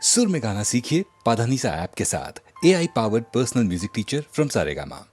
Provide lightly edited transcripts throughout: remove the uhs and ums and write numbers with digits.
सुर में गाना सीखिए पाधानीसा ऐप के साथ। AI powered personal music teacher from Saregama.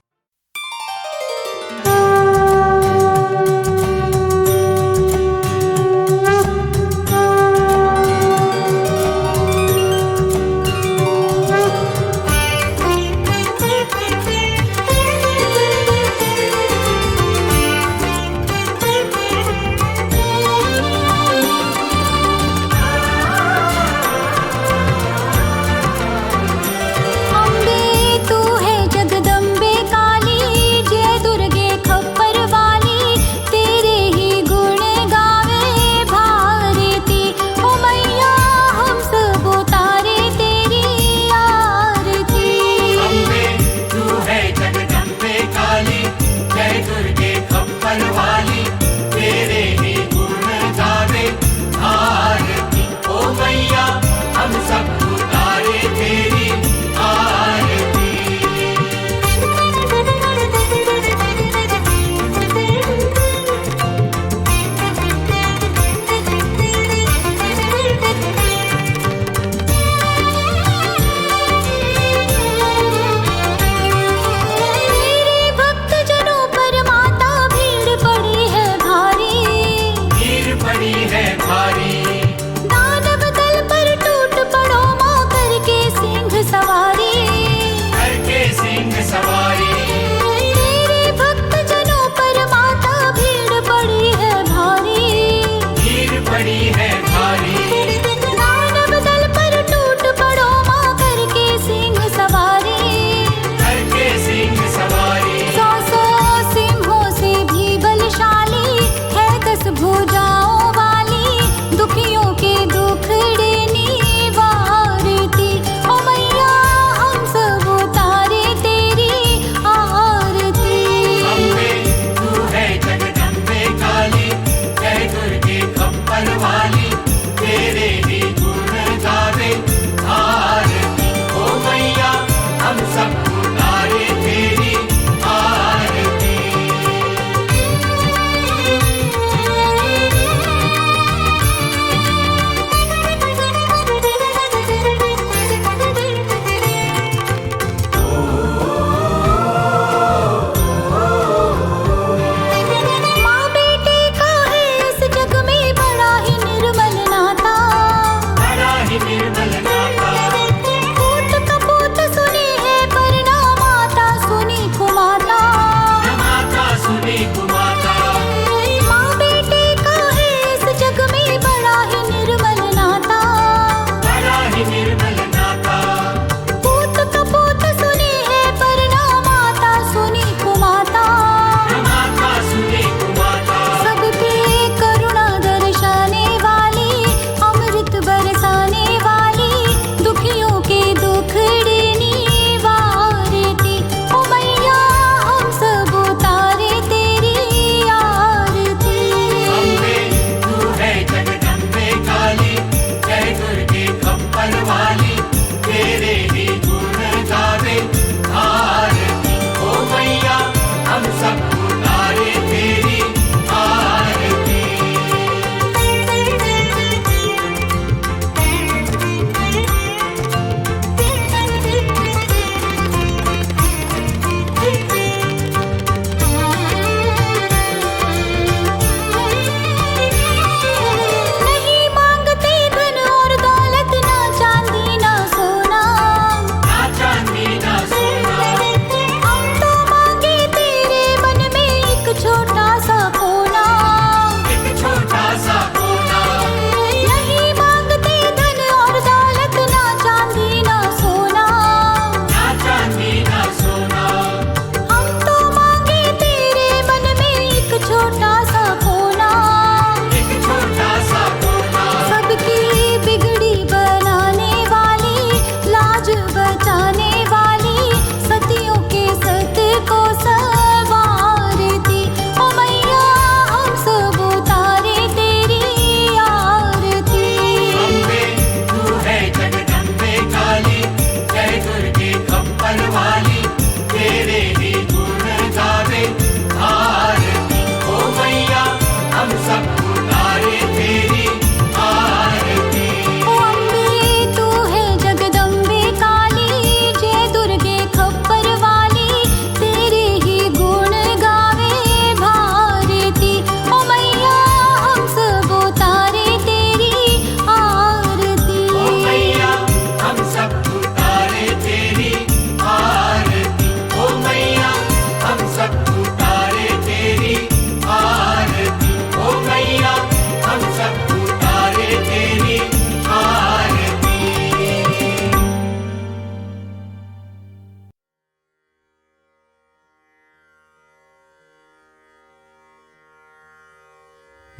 नहीं मांगते धन और दौलत ना चांदी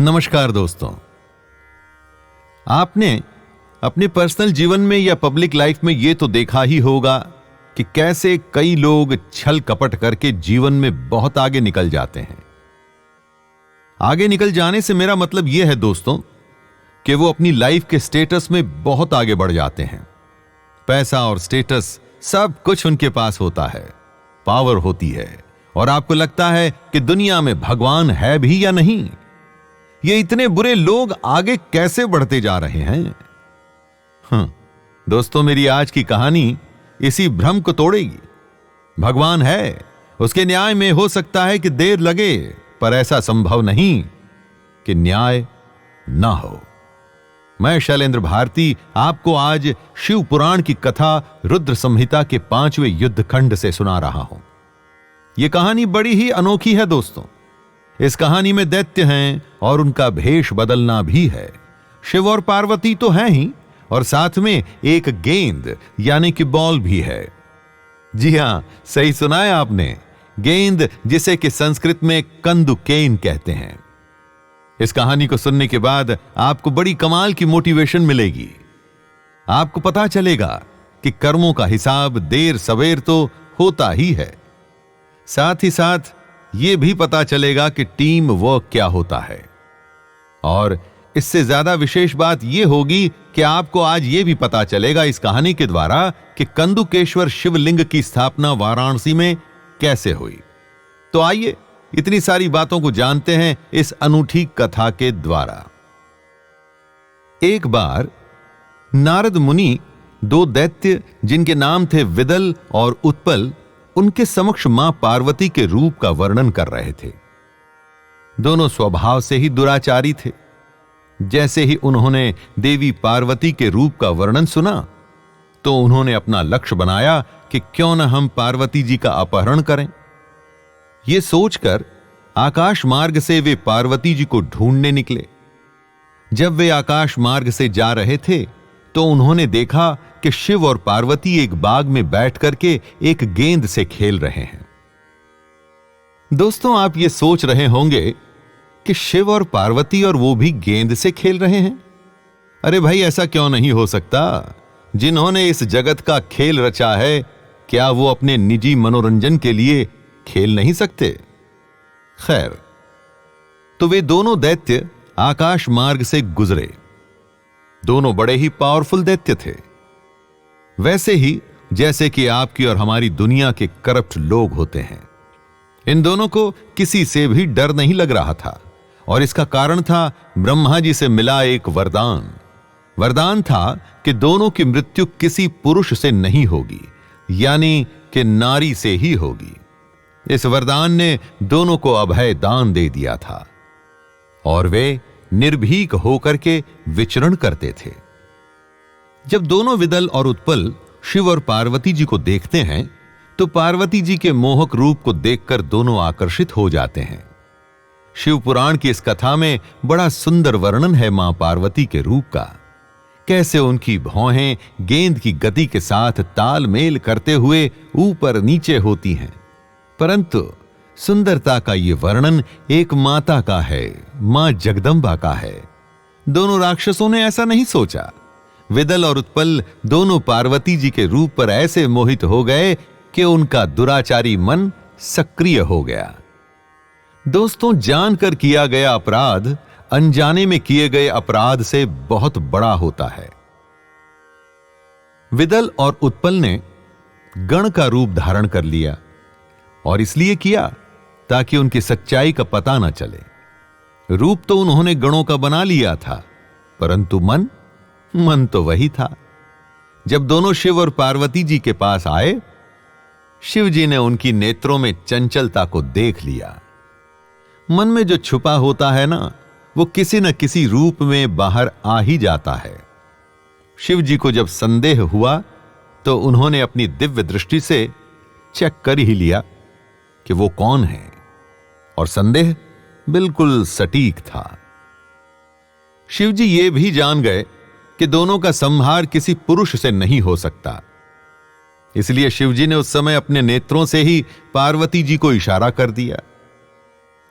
नमस्कार दोस्तों। आपने अपने पर्सनल जीवन में या पब्लिक लाइफ में यह तो देखा ही होगा कि कैसे कई लोग छल कपट करके जीवन में बहुत आगे निकल जाते हैं। आगे निकल जाने से मेरा मतलब यह है दोस्तों कि वो अपनी लाइफ के स्टेटस में बहुत आगे बढ़ जाते हैं। पैसा और स्टेटस सब कुछ उनके पास होता है, पावर होती है, और आपको लगता है कि दुनिया में भगवान है भी या नहीं। ये इतने बुरे लोग आगे कैसे बढ़ते जा रहे हैं? दोस्तों, मेरी आज की कहानी इसी भ्रम को तोड़ेगी। भगवान है, उसके न्याय में हो सकता है कि देर लगे, पर ऐसा संभव नहीं कि न्याय ना हो। मैं शैलेंद्र भारती आपको आज शिव पुराण की कथा रुद्र संहिता के 5वें युद्ध खंड से सुना रहा हूं। यह कहानी बड़ी ही अनोखी है दोस्तों। इस कहानी में दैत्य हैं और उनका भेष बदलना भी है। शिव और पार्वती तो हैं ही, और साथ में एक गेंद यानी कि बॉल भी है। जी हां, सही सुना है आपने, गेंद, जिसे कि संस्कृत में कंदुकेन कहते हैं। इस कहानी को सुनने के बाद आपको बड़ी कमाल की मोटिवेशन मिलेगी। आपको पता चलेगा कि कर्मों का हिसाब देर सवेर तो होता ही है। साथ ही साथ यह भी पता चलेगा कि टीम वर्क क्या होता है। और इससे ज्यादा विशेष बात यह होगी कि आपको आज यह भी पता चलेगा इस कहानी के द्वारा कि कंदुकेश्वर शिवलिंग की स्थापना वाराणसी में कैसे हुई। तो आइए इतनी सारी बातों को जानते हैं इस अनूठी कथा के द्वारा। एक बार नारद मुनि दो दैत्य, जिनके नाम थे विदल और उत्पल, उनके समक्ष मां पार्वती के रूप का वर्णन कर रहे थे। दोनों स्वभाव से ही दुराचारी थे। जैसे ही उन्होंने देवी पार्वती के रूप का वर्णन सुना तो उन्होंने अपना लक्ष्य बनाया कि क्यों न हम पार्वती जी का अपहरण करें। यह सोचकर आकाश मार्ग से वे पार्वती जी को ढूंढने निकले। जब वे आकाश मार्ग से जा रहे थे तो उन्होंने देखा कि शिव और पार्वती एक बाग में बैठ करके एक गेंद से खेल रहे हैं। दोस्तों, आप ये सोच रहे होंगे कि शिव और पार्वती और वो भी गेंद से खेल रहे हैं। अरे भाई, ऐसा क्यों नहीं हो सकता? जिन्होंने इस जगत का खेल रचा है, क्या वो अपने निजी मनोरंजन के लिए खेल नहीं सकते? खैर, तो वे दोनों दैत्य आकाश मार्ग से गुजरे। दोनों बड़े ही पावरफुल दैत्य थे, वैसे ही जैसे कि आपकी और हमारी दुनिया के करप्ट लोग होते हैं। इन दोनों को किसी से भी डर नहीं लग रहा था, और इसका कारण था ब्रह्मा जी से मिला एक वरदान। वरदान था कि दोनों की मृत्यु किसी पुरुष से नहीं होगी, यानी कि नारी से ही होगी। इस वरदान ने दोनों को अभय दान दे दिया था, और वे निर्भीक होकर के विचरण करते थे। जब दोनों विदल और उत्पल शिव और पार्वती जी को देखते हैं तो पार्वती जी के मोहक रूप को देखकर दोनों आकर्षित हो जाते हैं। शिव पुराण की इस कथा में बड़ा सुंदर वर्णन है मां पार्वती के रूप का। कैसे उनकी भौहें गेंद की गति के साथ तालमेल करते हुए ऊपर नीचे होती हैं। परंतु सुंदरता का यह वर्णन एक माता का है, मां जगदंबा का है। दोनों राक्षसों ने ऐसा नहीं सोचा। विदल और उत्पल दोनों पार्वती जी के रूप पर ऐसे मोहित हो गए कि उनका दुराचारी मन सक्रिय हो गया। दोस्तों, जानकर किया गया अपराध अनजाने में किए गए अपराध से बहुत बड़ा होता है। विदल और उत्पल ने गण का रूप धारण कर लिया, और इसलिए किया ताकि उनकी सच्चाई का पता न चले। रूप तो उन्होंने गणों का बना लिया था, परंतु मन तो वही था। जब दोनों शिव और पार्वती जी के पास आए, शिव जी ने उनकी नेत्रों में चंचलता को देख लिया। मन में जो छुपा होता है ना, वो किसी न किसी रूप में बाहर आ ही जाता है। शिव जी को जब संदेह हुआ तो उन्होंने अपनी दिव्य दृष्टि से चेक कर ही लिया कि वो कौन है, और संदेह बिल्कुल सटीक था। शिव जी ये भी जान गए कि दोनों का संहार किसी पुरुष से नहीं हो सकता। इसलिए शिवजी ने उस समय अपने नेत्रों से ही पार्वती जी को इशारा कर दिया।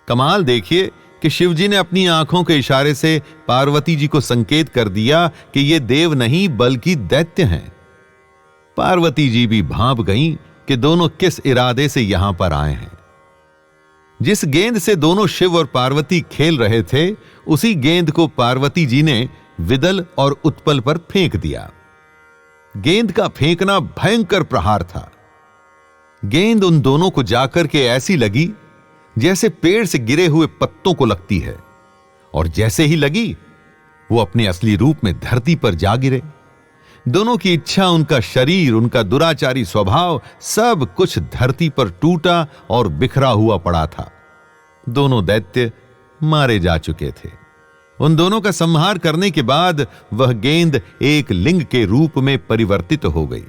कमाल देखिए कि शिवजी ने अपनी आंखों के इशारे से पार्वती जी को संकेत कर दिया कि ये देव नहीं बल्कि दैत्य हैं। पार्वती जी भी भांप गईं कि दोनों किस इरादे से यहां पर आए हैं। जिस गेंद से दोनों शिव और पार्वती खेल रहे थे, उसी गेंद को पार्वती जी ने विदल और उत्पल पर फेंक दिया। गेंद का फेंकना भयंकर प्रहार था। गेंद उन दोनों को जाकर के ऐसी लगी जैसे पेड़ से गिरे हुए पत्तों को लगती है, और जैसे ही लगी वो अपने असली रूप में धरती पर जा गिरे। दोनों की इच्छा, उनका शरीर, उनका दुराचारी स्वभाव, सब कुछ धरती पर टूटा और बिखरा हुआ पड़ा था। दोनों दैत्य मारे जा चुके थे। उन दोनों का संहार करने के बाद वह गेंद एक लिंग के रूप में परिवर्तित हो गई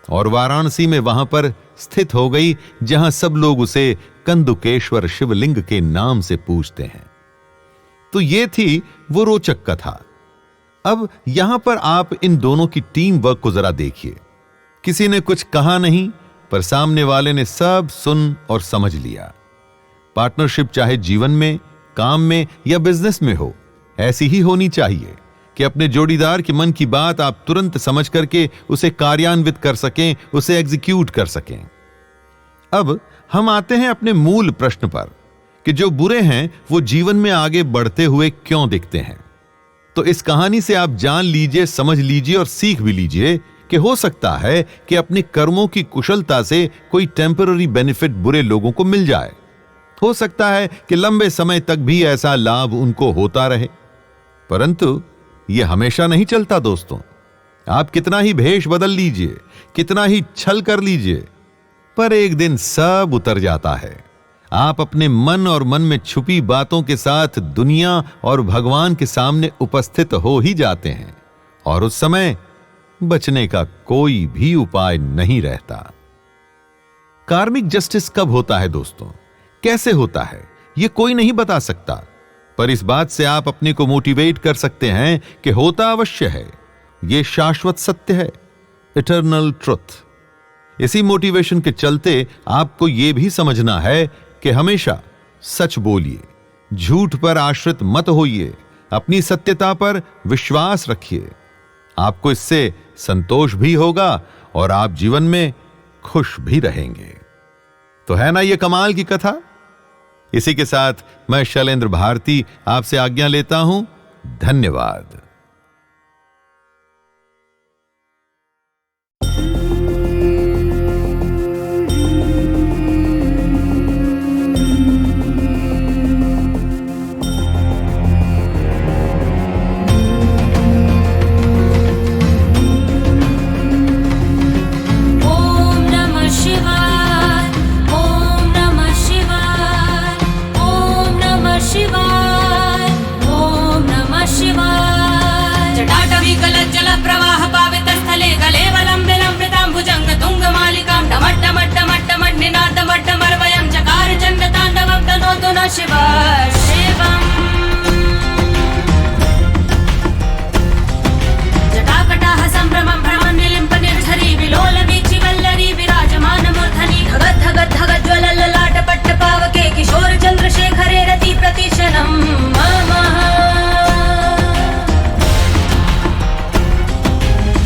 और वाराणसी में वहां पर स्थित हो गई, जहां सब लोग उसे कंदुकेश्वर शिवलिंग के नाम से पूजते हैं। तो ये थी वो रोचक कथा। अब यहां पर आप इन दोनों की टीम वर्क को जरा देखिए। किसी ने कुछ कहा नहीं, पर सामने वाले ने सब सुन और समझ लिया। पार्टनरशिप चाहे जीवन में, काम में या बिजनेस में हो, ऐसी ही होनी चाहिए कि अपने जोड़ीदार के मन की बात आप तुरंत समझ करके उसे कार्यान्वित कर सकें, उसे एग्जीक्यूट कर सकें। अब हम आते हैं अपने मूल प्रश्न पर कि जो बुरे हैं वो जीवन में आगे बढ़ते हुए क्यों दिखते हैं। तो इस कहानी से आप जान लीजिए, समझ लीजिए और सीख भी लीजिए कि हो सकता है कि अपने कर्मों की कुशलता से कोई टेम्पररी बेनिफिट बुरे लोगों को मिल जाए। हो सकता है कि लंबे समय तक भी ऐसा लाभ उनको होता रहे, परंतु यह हमेशा नहीं चलता दोस्तों। आप कितना ही भेष बदल लीजिए, कितना ही छल कर लीजिए, पर एक दिन सब उतर जाता है। आप अपने मन और मन में छुपी बातों के साथ दुनिया और भगवान के सामने उपस्थित हो ही जाते हैं, और उस समय बचने का कोई भी उपाय नहीं रहता। कार्मिक जस्टिस कब होता है दोस्तों, कैसे होता है, यह कोई नहीं बता सकता, पर इस बात से आप अपने को मोटिवेट कर सकते हैं कि होता अवश्य है। यह शाश्वत सत्य है, इटर्नल ट्रुथ। इसी मोटिवेशन के चलते आपको यह भी समझना है कि हमेशा सच बोलिए, झूठ पर आश्रित मत होइए, अपनी सत्यता पर विश्वास रखिए। आपको इससे संतोष भी होगा और आप जीवन में खुश भी रहेंगे। तो है ना यह कमाल की कथा। इसी के साथ मैं शैलेंद्र भारती आपसे आज्ञा लेता हूं। धन्यवाद। शिवाय शिवम् जटाकटाह सम्भ्रमं भ्रमन् निलिम्प निर्झरी विलोल वीक्षि वल्लरी विराजमान मूर्धनि धगत् धगत् धगत् ज्वल ललाट पट्ट पावके किशोर चंद्रशेखरे रति प्रतिशनं मम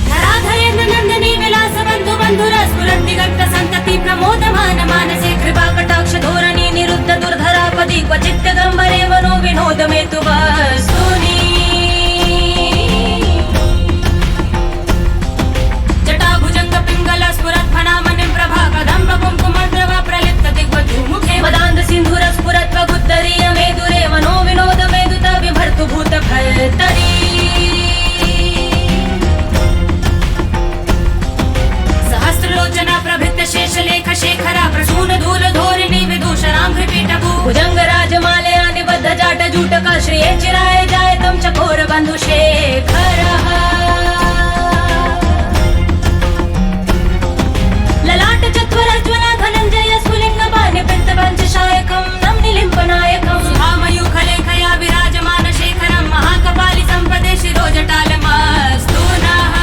धराधरेन्द्र नंदनी विलास बंधु बंधुर स्फुरन् दिगंत संतति प्रमोदमान मानसे कृपा कटाक्ष धोरणी निरुद्ध दुर्धरापदि क्वचित् गंभरे मनो विनोद में तु वस्तुनि जटाभुजंग पिंगल स्फुरत् फणामणिं प्रभा कदम्ब कुंकुमद्रव प्रलिप्त दिग्वधूमुखे मदान्ध सिन्धुर स्फुरत् वगुद्धरीय मेदुरे मनो विनोद मेदुत विभर्तु भूत भर्तरी सहस्रलोचना प्रभृत शेषलेख शेखरा प्रसून धूल धोरिणी विदूषणांघ्रिपीठभू भुजंग राजमालया निबद्ध जाट जूटका श्रिये चिराय जायतं चकोर बंधु शेखरः ललाट चत्वर ज्वला धनंजय स्फुलिंग बाणे पित्त पंचशायकं नं निलिम्पनायकं सुधामयूखलेखया विराजमान शेखरं महाकपालि संपदे शिरोजटालमस्तु नः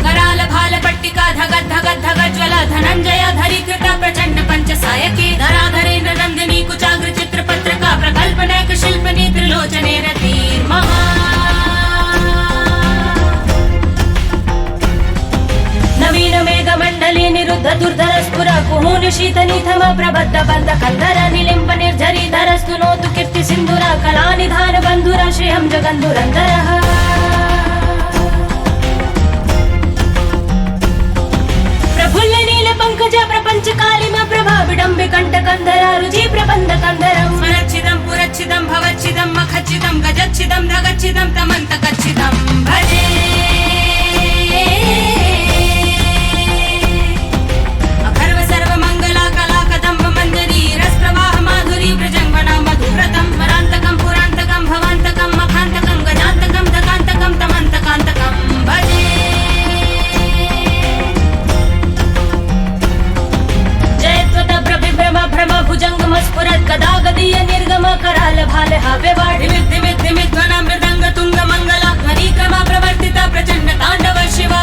कराल भाल पट्टिका धगत् धगत् धगत् ज्वला धनंजय धरी कृता प्रचंड पंच सायकी निगनिधम प्रबद्ध बद्ध कंदर निलिम्ब निर्झरीधरस्तु नोतु कीर्ति सिन्धुरा कलानिधान बन्धुरा श्रियं जगन्धुरन्दरः प्रफुल्ल नील पंकज प्रपंच कालिम प्रभा विडम्बि कंठ कंदरा रुचि प्रबंध कंदरम स्मरच्छिदं पुरच्छिदं भवच्छिदं मखच्छिदं गजच्छिदं धगच्छिदं तमन्तकच्छिदं भजे अखर्व सर्व मंगला कला कदम्ब मंजरी रस प्रवाह माधुरी प्रजंगना मधुव्रतम मरांतकं पुरांतकं भवांतकं मखांतकं गजांतकं धकांतकं तमन्तकांतकं भजे भ्रम भुजंगम स्फुरत् गदा गदीय निर्गम कराल भाल हावे वाढि विद्धि विद्धि मिध्वन मृदंग तुंग मंगला ध्वनि क्रम प्रवर्तिता प्रचंड तांडव शिवा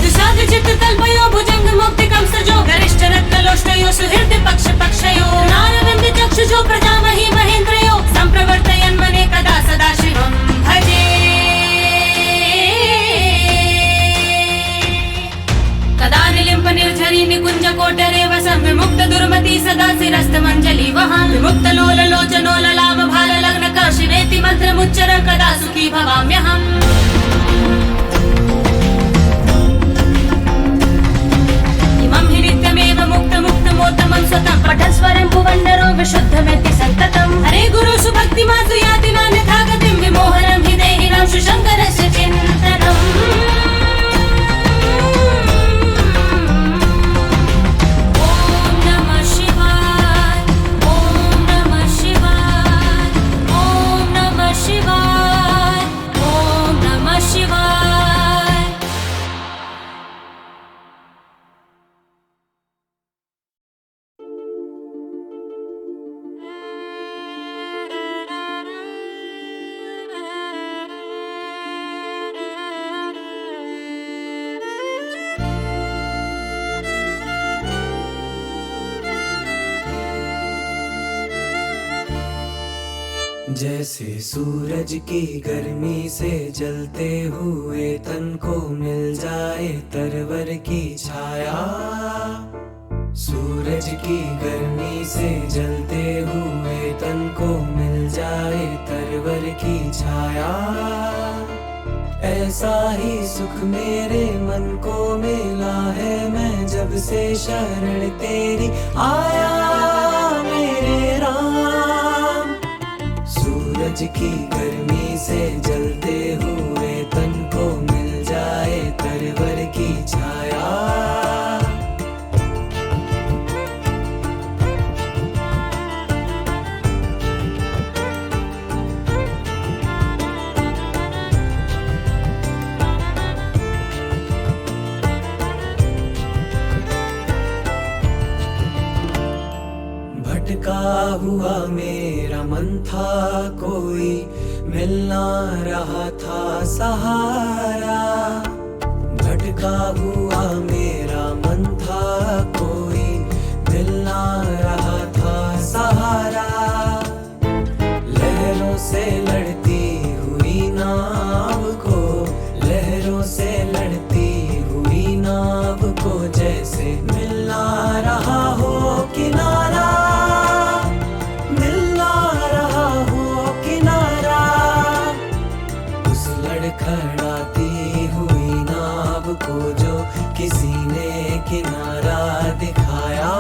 दुसाद चित्त तल्पयो भुजंग मुक्तिकं सजो गरिष्ठ रत्न लोष्टयो सुहृद पक्ष पक्षयो नारविंद चक्षुषो प्रजामहि महेन्द्रयो संप्रवर्तयन् मने कदा सदा शिवं भजे कदा निलिम्प निर्झरी निकुंज कोटरे वसं विमुक्त दुर्मति सदा शिरस्त मंजलि वहं विमुक्त लोल लोचनो ललाम भाल लग्न शिवेति मंत्र मुच्चर कदा सुखी भवाम्यहम् इमं हि नित्यमेव मुक्त मुक्त मोत्तमं स्वतं पठन् स्वरं भुवन्नरो विशुद्धमेति सन्ततम् हरे गुरु सुभक्ति मासु याति नान्यथा गतिं विमोहनं हि देहिनां शुशङ्करस्य चिन्तनम् जैसे सूरज की गर्मी से जलते हुए तन को मिल जाए तरवर की छाया सूरज की गर्मी से जलते हुए तन को मिल जाए तरवर की छाया ऐसा ही सुख मेरे मन को मिला है मैं जब से शरण तेरी आया मेरे राम सूरज की गर्मी से जलते हुए तन को मिल जाए तरवर की छाया भटका हुआ मेरा मन था कोई मिल ना रहा था सहारा भटका हुआ मेरा मन था कोई मिल ना रहा था सहारा लहरों से लड़ती हुई नाव को लहरों से लड़ती हुई नाव को जैसे मिल ना रहा हो किनारा खड़ाती हुई नाव को जो किसी ने किनारा दिखाया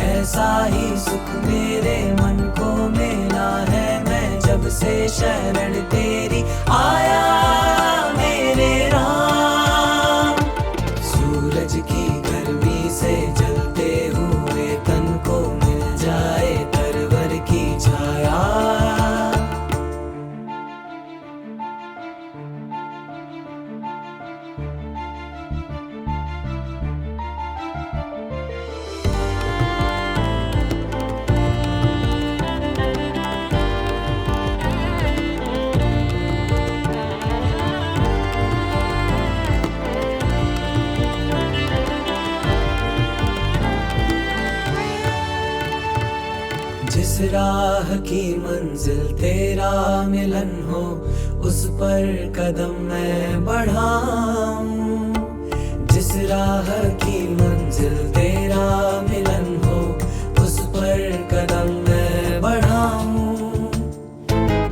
ऐसा ही सुख मेरे मन को मिला है मैं जब से शरण तेरी आया मेरे राम सूरज की गर्मी से जलते हुए तन को मिल जाए तरवर की छाया जिस राह की मंजिल तेरा मिलन हो, उस पर कदम मैं बढ़ाऊं। जिस राह की मंजिल तेरा मिलन हो, उस पर कदम मैं बढ़ाऊं।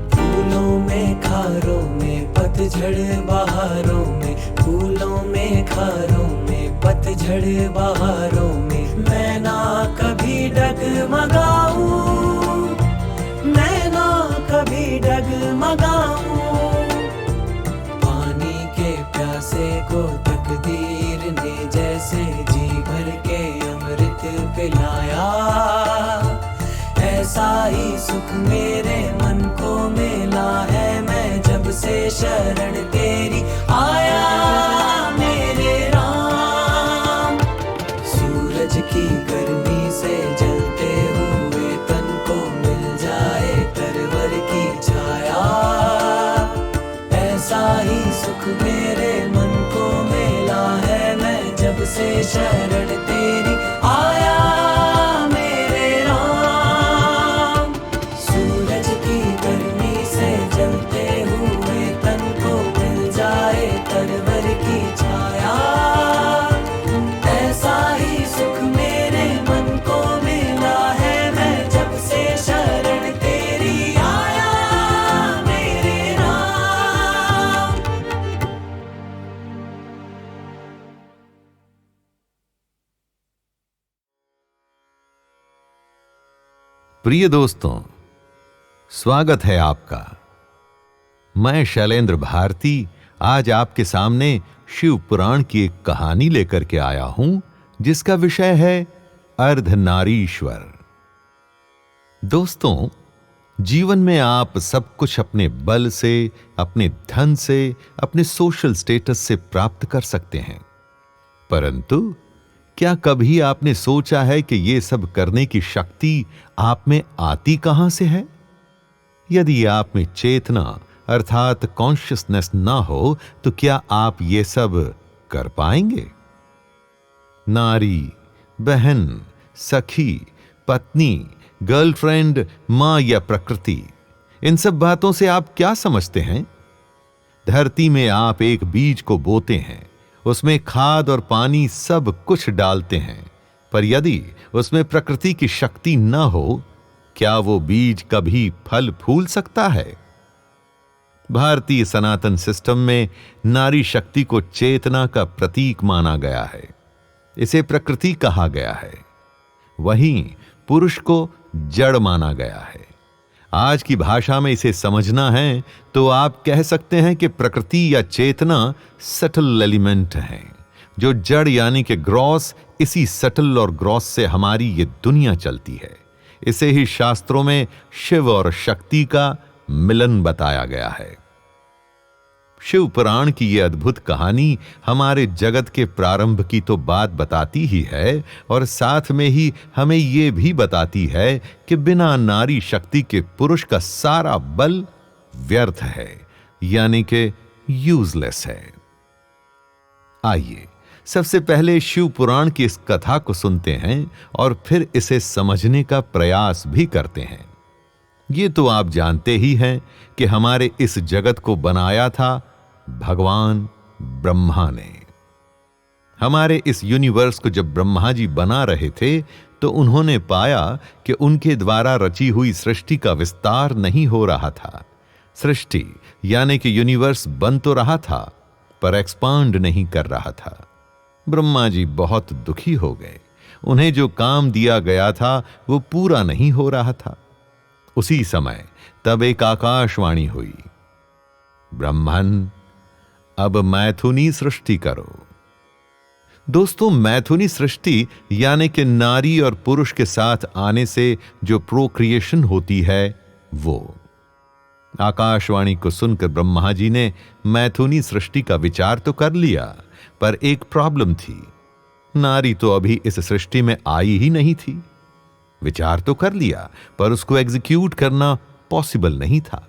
फूलों में खारों में पतझड़ बहारों में, फूलों में खारों में पतझड़ बहारों में, मैं ना कभी डगमगाऊं, मैं ना कभी डगमगाऊं। पानी के प्यासे को तकदीर ने जैसे जी भर के अमृत पिलाया, ऐसा ही सुख मेरे मन को मिला है मैं जब से शरण तेरी आया मेरे राम। सूरज की गर्मी से जलते हुए तन को मिल जाए तरवर की छाया, ऐसा ही सुख मेरे मन को मिला है मैं जब से शरण तेरी आया मेरे राम। सूरज की गर्मी से जलते हुए तन को मिल जाए तरवर की छाया, ऐसा ही सुख मेरे मन को मिला है मैं जब से शरण तेरी आया मेरे राम। प्रिय दोस्तों, स्वागत है आपका। मैं शैलेंद्र भारती आज आपके सामने शिव पुराण की एक कहानी लेकर के आया हूं, जिसका विषय है अर्धनारीश्वर। दोस्तों, जीवन में आप सब कुछ अपने बल से, अपने धन से, अपने सोशल स्टेटस से प्राप्त कर सकते हैं, परंतु क्या कभी आपने सोचा है कि यह सब करने की शक्ति आप में आती कहां से है? यदि आप में चेतना अर्थात कॉन्शियसनेस ना हो तो क्या आप ये सब कर पाएंगे? नारी, बहन, सखी, पत्नी, गर्लफ्रेंड, मां या प्रकृति, इन सब बातों से आप क्या समझते हैं? धरती में आप एक बीज को बोते हैं, उसमें खाद और पानी सब कुछ डालते हैं, पर यदि उसमें प्रकृति की शक्ति न हो, क्या वो बीज कभी फल फूल सकता है? भारतीय सनातन सिस्टम में नारी शक्ति को चेतना का प्रतीक माना गया है, इसे प्रकृति कहा गया है। वहीं पुरुष को जड़ माना गया है। आज की भाषा में इसे समझना है तो आप कह सकते हैं कि प्रकृति या चेतना सटल एलिमेंट है, जो जड़ यानी कि ग्रॉस, इसी सटल और ग्रॉस से हमारी ये दुनिया चलती है। इसे ही शास्त्रों में शिव और शक्ति का मिलन बताया गया है। शिव पुराण की यह अद्भुत कहानी हमारे जगत के प्रारंभ की तो बात बताती ही है, और साथ में ही हमें यह भी बताती है कि बिना नारी शक्ति के पुरुष का सारा बल व्यर्थ है, यानी कि यूजलेस है। आइए सबसे पहले शिव पुराण की इस कथा को सुनते हैं और फिर इसे समझने का प्रयास भी करते हैं। ये तो आप जानते ही हैं कि हमारे इस जगत को बनाया था भगवान ब्रह्मा ने। हमारे इस यूनिवर्स को जब ब्रह्मा जी बना रहे थे तो उन्होंने पाया कि उनके द्वारा रची हुई सृष्टि का विस्तार नहीं हो रहा था। सृष्टि यानी कि यूनिवर्स बन तो रहा था पर एक्सपांड नहीं कर रहा था। ब्रह्मा जी बहुत दुखी हो गए। उन्हें जो काम दिया गया था वो पूरा नहीं हो रहा था। उसी समय तब एक आकाशवाणी हुई, ब्रह्मन अब मैथुनी सृष्टि करो। दोस्तों, मैथुनी सृष्टि यानी कि नारी और पुरुष के साथ आने से जो प्रोक्रिएशन होती है वो। आकाशवाणी को सुनकर ब्रह्मा जी ने मैथुनी सृष्टि का विचार तो कर लिया, पर एक प्रॉब्लम थी। नारी तो अभी इस सृष्टि में आई ही नहीं थी। विचार तो कर लिया पर उसको एग्जीक्यूट करना पॉसिबल नहीं था।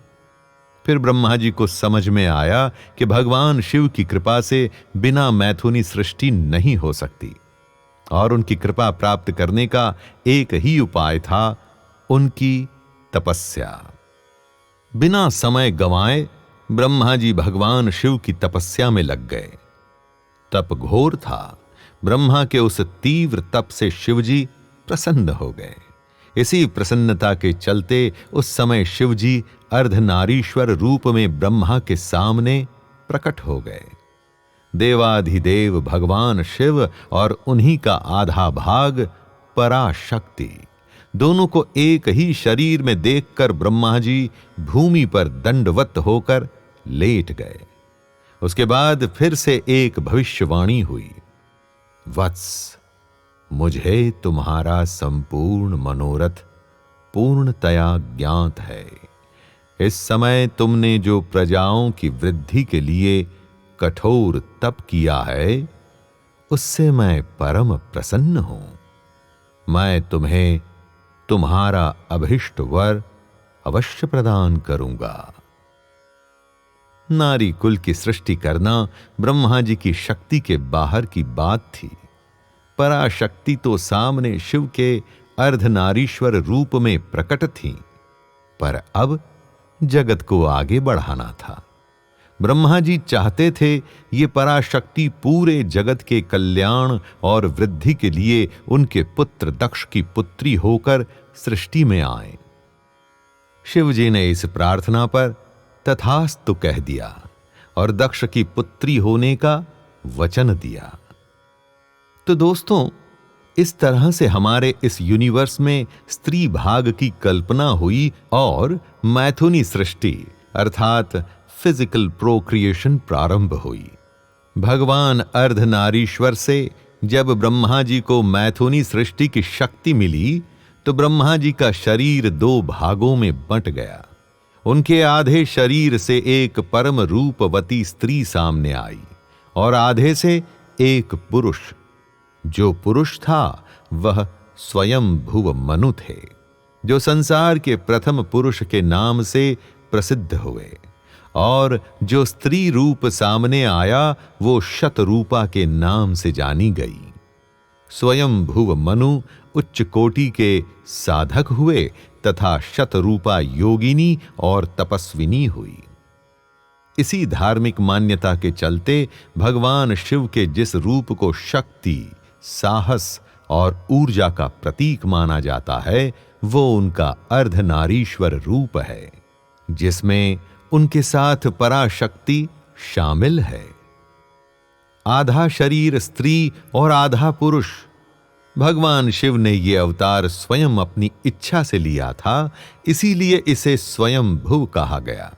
फिर ब्रह्मा जी को समझ में आया कि भगवान शिव की कृपा से बिना मैथुनी सृष्टि नहीं हो सकती, और उनकी कृपा प्राप्त करने का एक ही उपाय था, उनकी तपस्या। बिना समय गंवाए ब्रह्मा जी भगवान शिव की तपस्या में लग गए। तप घोर था। ब्रह्मा के उस तीव्र तप से शिवजी प्रसन्न हो गए। इसी प्रसन्नता के चलते उस समय शिवजी अर्धनारीश्वर रूप में ब्रह्मा के सामने प्रकट हो गए। देवाधिदेव भगवान शिव और उन्हीं का आधा भाग पराशक्ति, दोनों को एक ही शरीर में देखकर ब्रह्मा जी भूमि पर दंडवत होकर लेट गए। उसके बाद फिर से एक भविष्यवाणी हुई। वत्स, मुझे तुम्हारा संपूर्ण मनोरथ पूर्णतया ज्ञात है। इस समय तुमने जो प्रजाओं की वृद्धि के लिए कठोर तप किया है, उससे मैं परम प्रसन्न हूं। मैं तुम्हें तुम्हारा अभिष्ट वर अवश्य प्रदान करूंगा। नारी कुल की सृष्टि करना ब्रह्मा जी की शक्ति के बाहर की बात थी। पराशक्ति तो सामने शिव के अर्धनारीश्वर रूप में प्रकट थी, पर अब जगत को आगे बढ़ाना था। ब्रह्मा जी चाहते थे ये पराशक्ति पूरे जगत के कल्याण और वृद्धि के लिए उनके पुत्र दक्ष की पुत्री होकर सृष्टि में आए। शिव जी ने इस प्रार्थना पर तथास्तु कह दिया और दक्ष की पुत्री होने का वचन दिया। तो दोस्तों, इस तरह से हमारे इस यूनिवर्स में स्त्री भाग की कल्पना हुई और मैथुनी सृष्टि अर्थात फिजिकल प्रोक्रिएशन प्रारंभ हुई। भगवान अर्धनारीश्वर से जब ब्रह्मा जी को मैथुनी सृष्टि की शक्ति मिली तो ब्रह्मा जी का शरीर दो भागों में बंट गया। उनके आधे शरीर से एक परम रूपवती स्त्री सामने आई और आधे से एक पुरुष। जो पुरुष था वह स्वयं भुव मनु थे, जो संसार के प्रथम पुरुष के नाम से प्रसिद्ध हुए, और जो स्त्री रूप सामने आया वो शतरूपा के नाम से जानी गई। स्वयं भुव मनु उच्च कोटि के साधक हुए तथा शतरूपा योगिनी और तपस्विनी हुई। इसी धार्मिक मान्यता के चलते भगवान शिव के जिस रूप को शक्ति, साहस और ऊर्जा का प्रतीक माना जाता है, वो उनका अर्धनारीश्वर रूप है, जिसमें उनके साथ पराशक्ति शामिल है। आधा शरीर स्त्री और आधा पुरुष। भगवान शिव ने यह अवतार स्वयं अपनी इच्छा से लिया था, इसीलिए इसे स्वयं भुव कहा गया,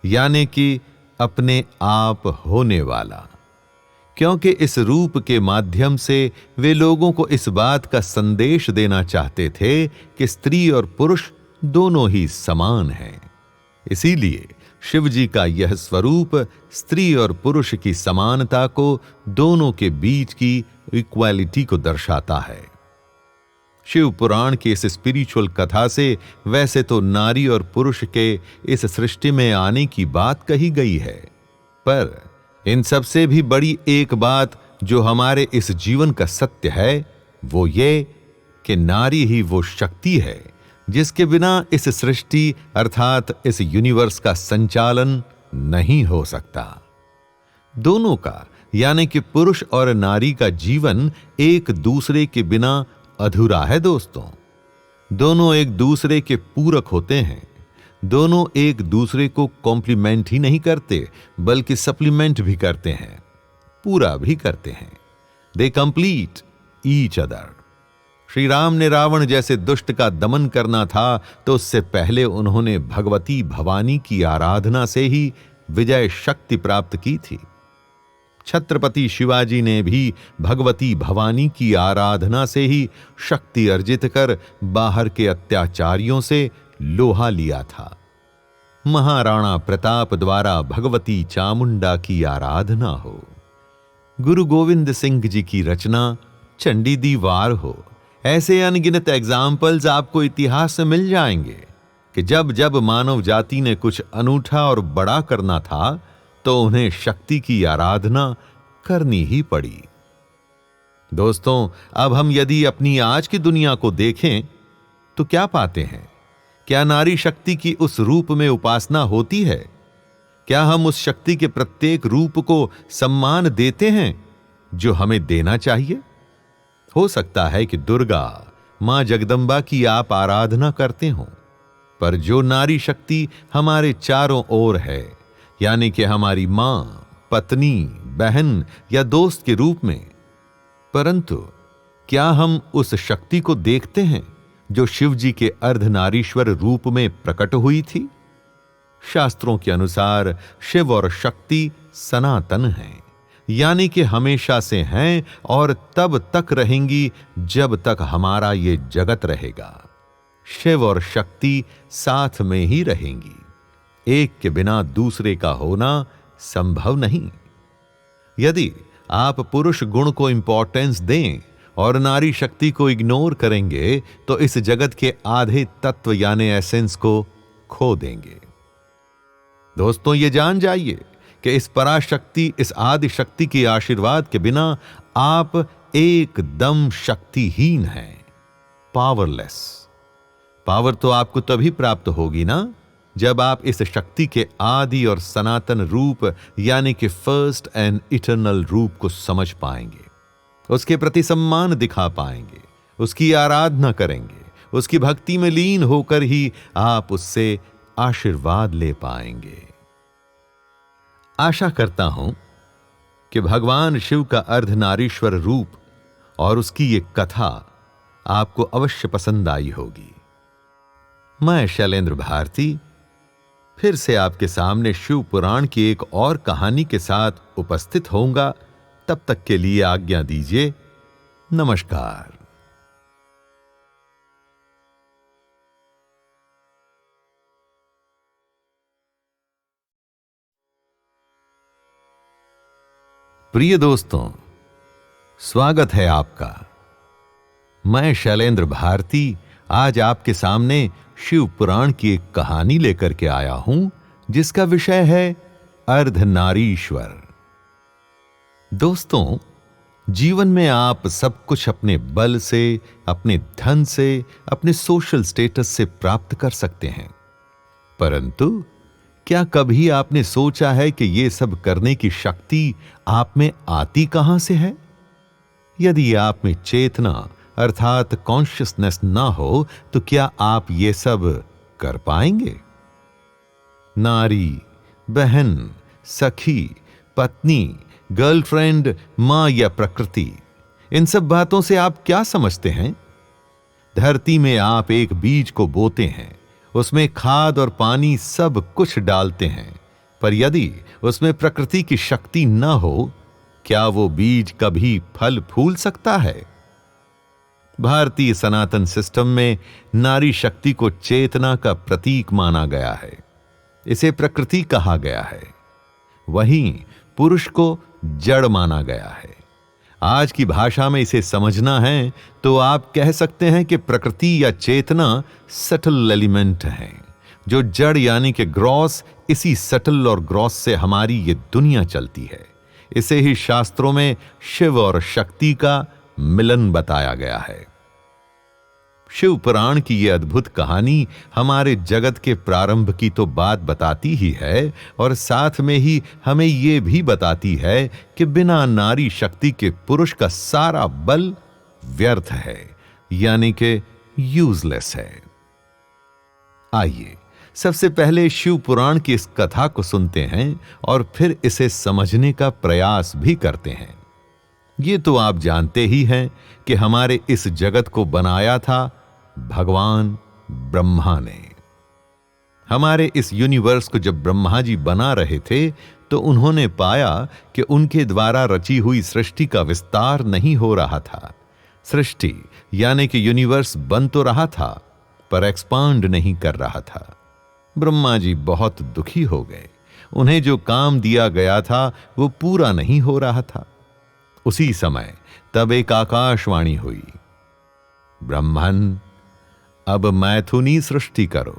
यानी कि अपने आप होने वाला। क्योंकि इस रूप के माध्यम से वे लोगों को इस बात का संदेश देना चाहते थे कि स्त्री और पुरुष दोनों ही समान हैं। इसीलिए शिव जी का यह स्वरूप स्त्री और पुरुष की समानता को, दोनों के बीच की इक्वालिटी को दर्शाता है। शिव पुराण की इस स्पिरिचुअल कथा से वैसे तो नारी और पुरुष के इस सृष्टि में आने की बात कही गई है, पर इन सबसे भी बड़ी एक बात जो हमारे इस जीवन का सत्य है, वो ये कि नारी ही वो शक्ति है जिसके बिना इस सृष्टि अर्थात इस यूनिवर्स का संचालन नहीं हो सकता। दोनों का यानी कि पुरुष और नारी का जीवन एक दूसरे के बिना अधूरा है दोस्तों। दोनों एक दूसरे के पूरक होते हैं। दोनों एक दूसरे को कॉम्प्लीमेंट ही नहीं करते बल्कि सप्लीमेंट भी करते हैं, पूरा भी करते हैं। They complete each other. Shri Ram ने रावण जैसे दुष्ट का दमन करना था तो उससे पहले उन्होंने भगवती भवानी की आराधना से ही विजय शक्ति प्राप्त की थी। छत्रपति शिवाजी ने भी भगवती भवानी की आराधना से ही शक्ति अर्जित कर बाहर के अत्याचारियों से लोहा लिया था। महाराणा प्रताप द्वारा भगवती चामुंडा की आराधना हो, गुरु गोविंद सिंह जी की रचना चंडी दीवार हो, ऐसे अनगिनत एग्जाम्पल्स आपको इतिहास से मिल जाएंगे कि जब जब मानव जाति ने कुछ अनूठा और बड़ा करना था तो उन्हें शक्ति की आराधना करनी ही पड़ी। दोस्तों, अब हम यदि अपनी आज की दुनिया को देखें तो क्या पाते हैं क्या नारी शक्ति की उस रूप में उपासना होती है? क्या हम उस शक्ति के प्रत्येक रूप को सम्मान देते हैं जो हमें देना चाहिए? हो सकता है कि दुर्गा, मां जगदंबा की आप आराधना करते हो, पर जो नारी शक्ति हमारे चारों ओर है, यानी कि हमारी मां, पत्नी, बहन या दोस्त के रूप में, परंतु क्या हम उस शक्ति को देखते हैं जो शिव जी के अर्धनारीश्वर रूप में प्रकट हुई थी? शास्त्रों के अनुसार शिव और शक्ति सनातन हैं, यानी कि हमेशा से हैं और तब तक रहेंगी जब तक हमारा ये जगत रहेगा। शिव और शक्ति साथ में ही रहेंगी, एक के बिना दूसरे का होना संभव नहीं। यदि आप पुरुष गुण को इंपॉर्टेंस दें और नारी शक्ति को इग्नोर करेंगे तो इस जगत के आधे तत्व यानी एसेंस को खो देंगे। दोस्तों, ये जान जाइए कि इस पराशक्ति, इस आदि शक्ति के आशीर्वाद के बिना आप एकदम शक्तिहीन हैं, पावरलेस। पावर तो आपको तभी प्राप्त होगी ना जब आप इस शक्ति के आदि और सनातन रूप यानी कि फर्स्ट एंड इटर्नल रूप को समझ पाएंगे, उसके प्रति सम्मान दिखा पाएंगे, उसकी आराधना करेंगे, उसकी भक्ति में लीन होकर ही आप उससे आशीर्वाद ले पाएंगे। आशा करता हूं कि भगवान शिव का अर्धनारीश्वर रूप और उसकी ये कथा आपको अवश्य पसंद आई होगी। मैं शैलेंद्र भारती फिर से आपके सामने शिव पुराण की एक और कहानी के साथ उपस्थित होऊंगा। तब तक के लिए आज्ञा दीजिए। नमस्कार। प्रिय दोस्तों, स्वागत है आपका। मैं शैलेंद्र भारती आज आपके सामने शिव पुराण की एक कहानी लेकर के आया हूं जिसका विषय है अर्धनारीश्वर। दोस्तों, जीवन में आप सब कुछ अपने बल से, अपने धन से, अपने सोशल स्टेटस से प्राप्त कर सकते हैं, परंतु क्या कभी आपने सोचा है कि यह सब करने की शक्ति आप में आती कहां से है? यदि आप में चेतना अर्थात कॉन्शियसनेस ना हो तो क्या आप ये सब कर पाएंगे? नारी, बहन, सखी, पत्नी, गर्लफ्रेंड, मां या प्रकृति, इन सब बातों से आप क्या समझते हैं? धरती में आप एक बीज को बोते हैं, उसमें खाद और पानी सब कुछ डालते हैं, पर यदि उसमें प्रकृति की शक्ति न हो, क्या वो बीज कभी फल फूल सकता है? भारतीय सनातन सिस्टम में नारी शक्ति को चेतना का प्रतीक माना गया है, इसे प्रकृति कहा गया है। वहीं पुरुष को जड़ माना गया है। आज की भाषा में इसे समझना है तो आप कह सकते हैं कि प्रकृति या चेतना सटल एलिमेंट है, जो जड़ यानी कि ग्रॉस, इसी सटल और ग्रॉस से हमारी ये दुनिया चलती है। इसे ही शास्त्रों में शिव और शक्ति का मिलन बताया गया है। शिव पुराण की यह अद्भुत कहानी हमारे जगत के प्रारंभ की तो बात बताती ही है और साथ में ही हमें यह भी बताती है कि बिना नारी शक्ति के पुरुष का सारा बल व्यर्थ है, यानी कि यूजलेस है। आइए सबसे पहले शिव पुराण की इस कथा को सुनते हैं और फिर इसे समझने का प्रयास भी करते हैं। ये तो आप जानते ही हैं कि हमारे इस जगत को बनाया था भगवान ब्रह्मा ने। हमारे इस यूनिवर्स को जब ब्रह्मा जी बना रहे थे तो उन्होंने पाया कि उनके द्वारा रची हुई सृष्टि का विस्तार नहीं हो रहा था। सृष्टि यानी कि यूनिवर्स बन तो रहा था पर एक्सपांड नहीं कर रहा था। ब्रह्मा जी बहुत दुखी हो गए। उन्हें जो काम दिया गया था वो पूरा नहीं हो रहा था। उसी समय तब एक आकाशवाणी हुई, ब्रह्मन अब मैथुनी सृष्टि करो।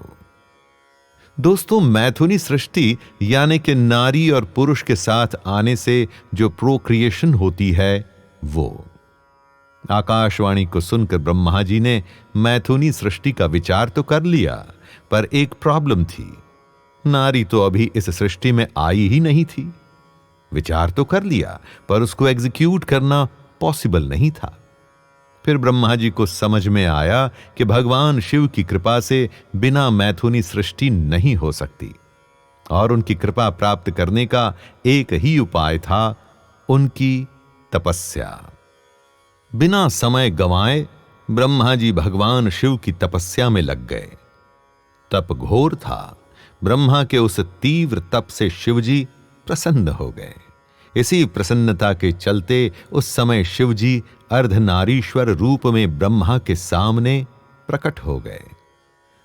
दोस्तों, मैथुनी सृष्टि यानी कि नारी और पुरुष के साथ आने से जो प्रोक्रिएशन होती है वो। आकाशवाणी को सुनकर ब्रह्मा जी ने मैथुनी सृष्टि का विचार तो कर लिया, पर एक प्रॉब्लम थी, नारी तो अभी इस सृष्टि में आई ही नहीं थी। विचार तो कर लिया पर उसको एग्जीक्यूट करना पॉसिबल नहीं था। फिर ब्रह्मा जी को समझ में आया कि भगवान शिव की कृपा से बिना मैथुनी सृष्टि नहीं हो सकती और उनकी कृपा प्राप्त करने का एक ही उपाय था, उनकी तपस्या। बिना समय गंवाए ब्रह्मा जी भगवान शिव की तपस्या में लग गए। तप घोर था। ब्रह्मा के उस तीव्र तप से शिवजी प्रसन्न हो गए। इसी प्रसन्नता के चलते उस समय शिवजी अर्धनारीश्वर रूप में ब्रह्मा के सामने प्रकट हो गए।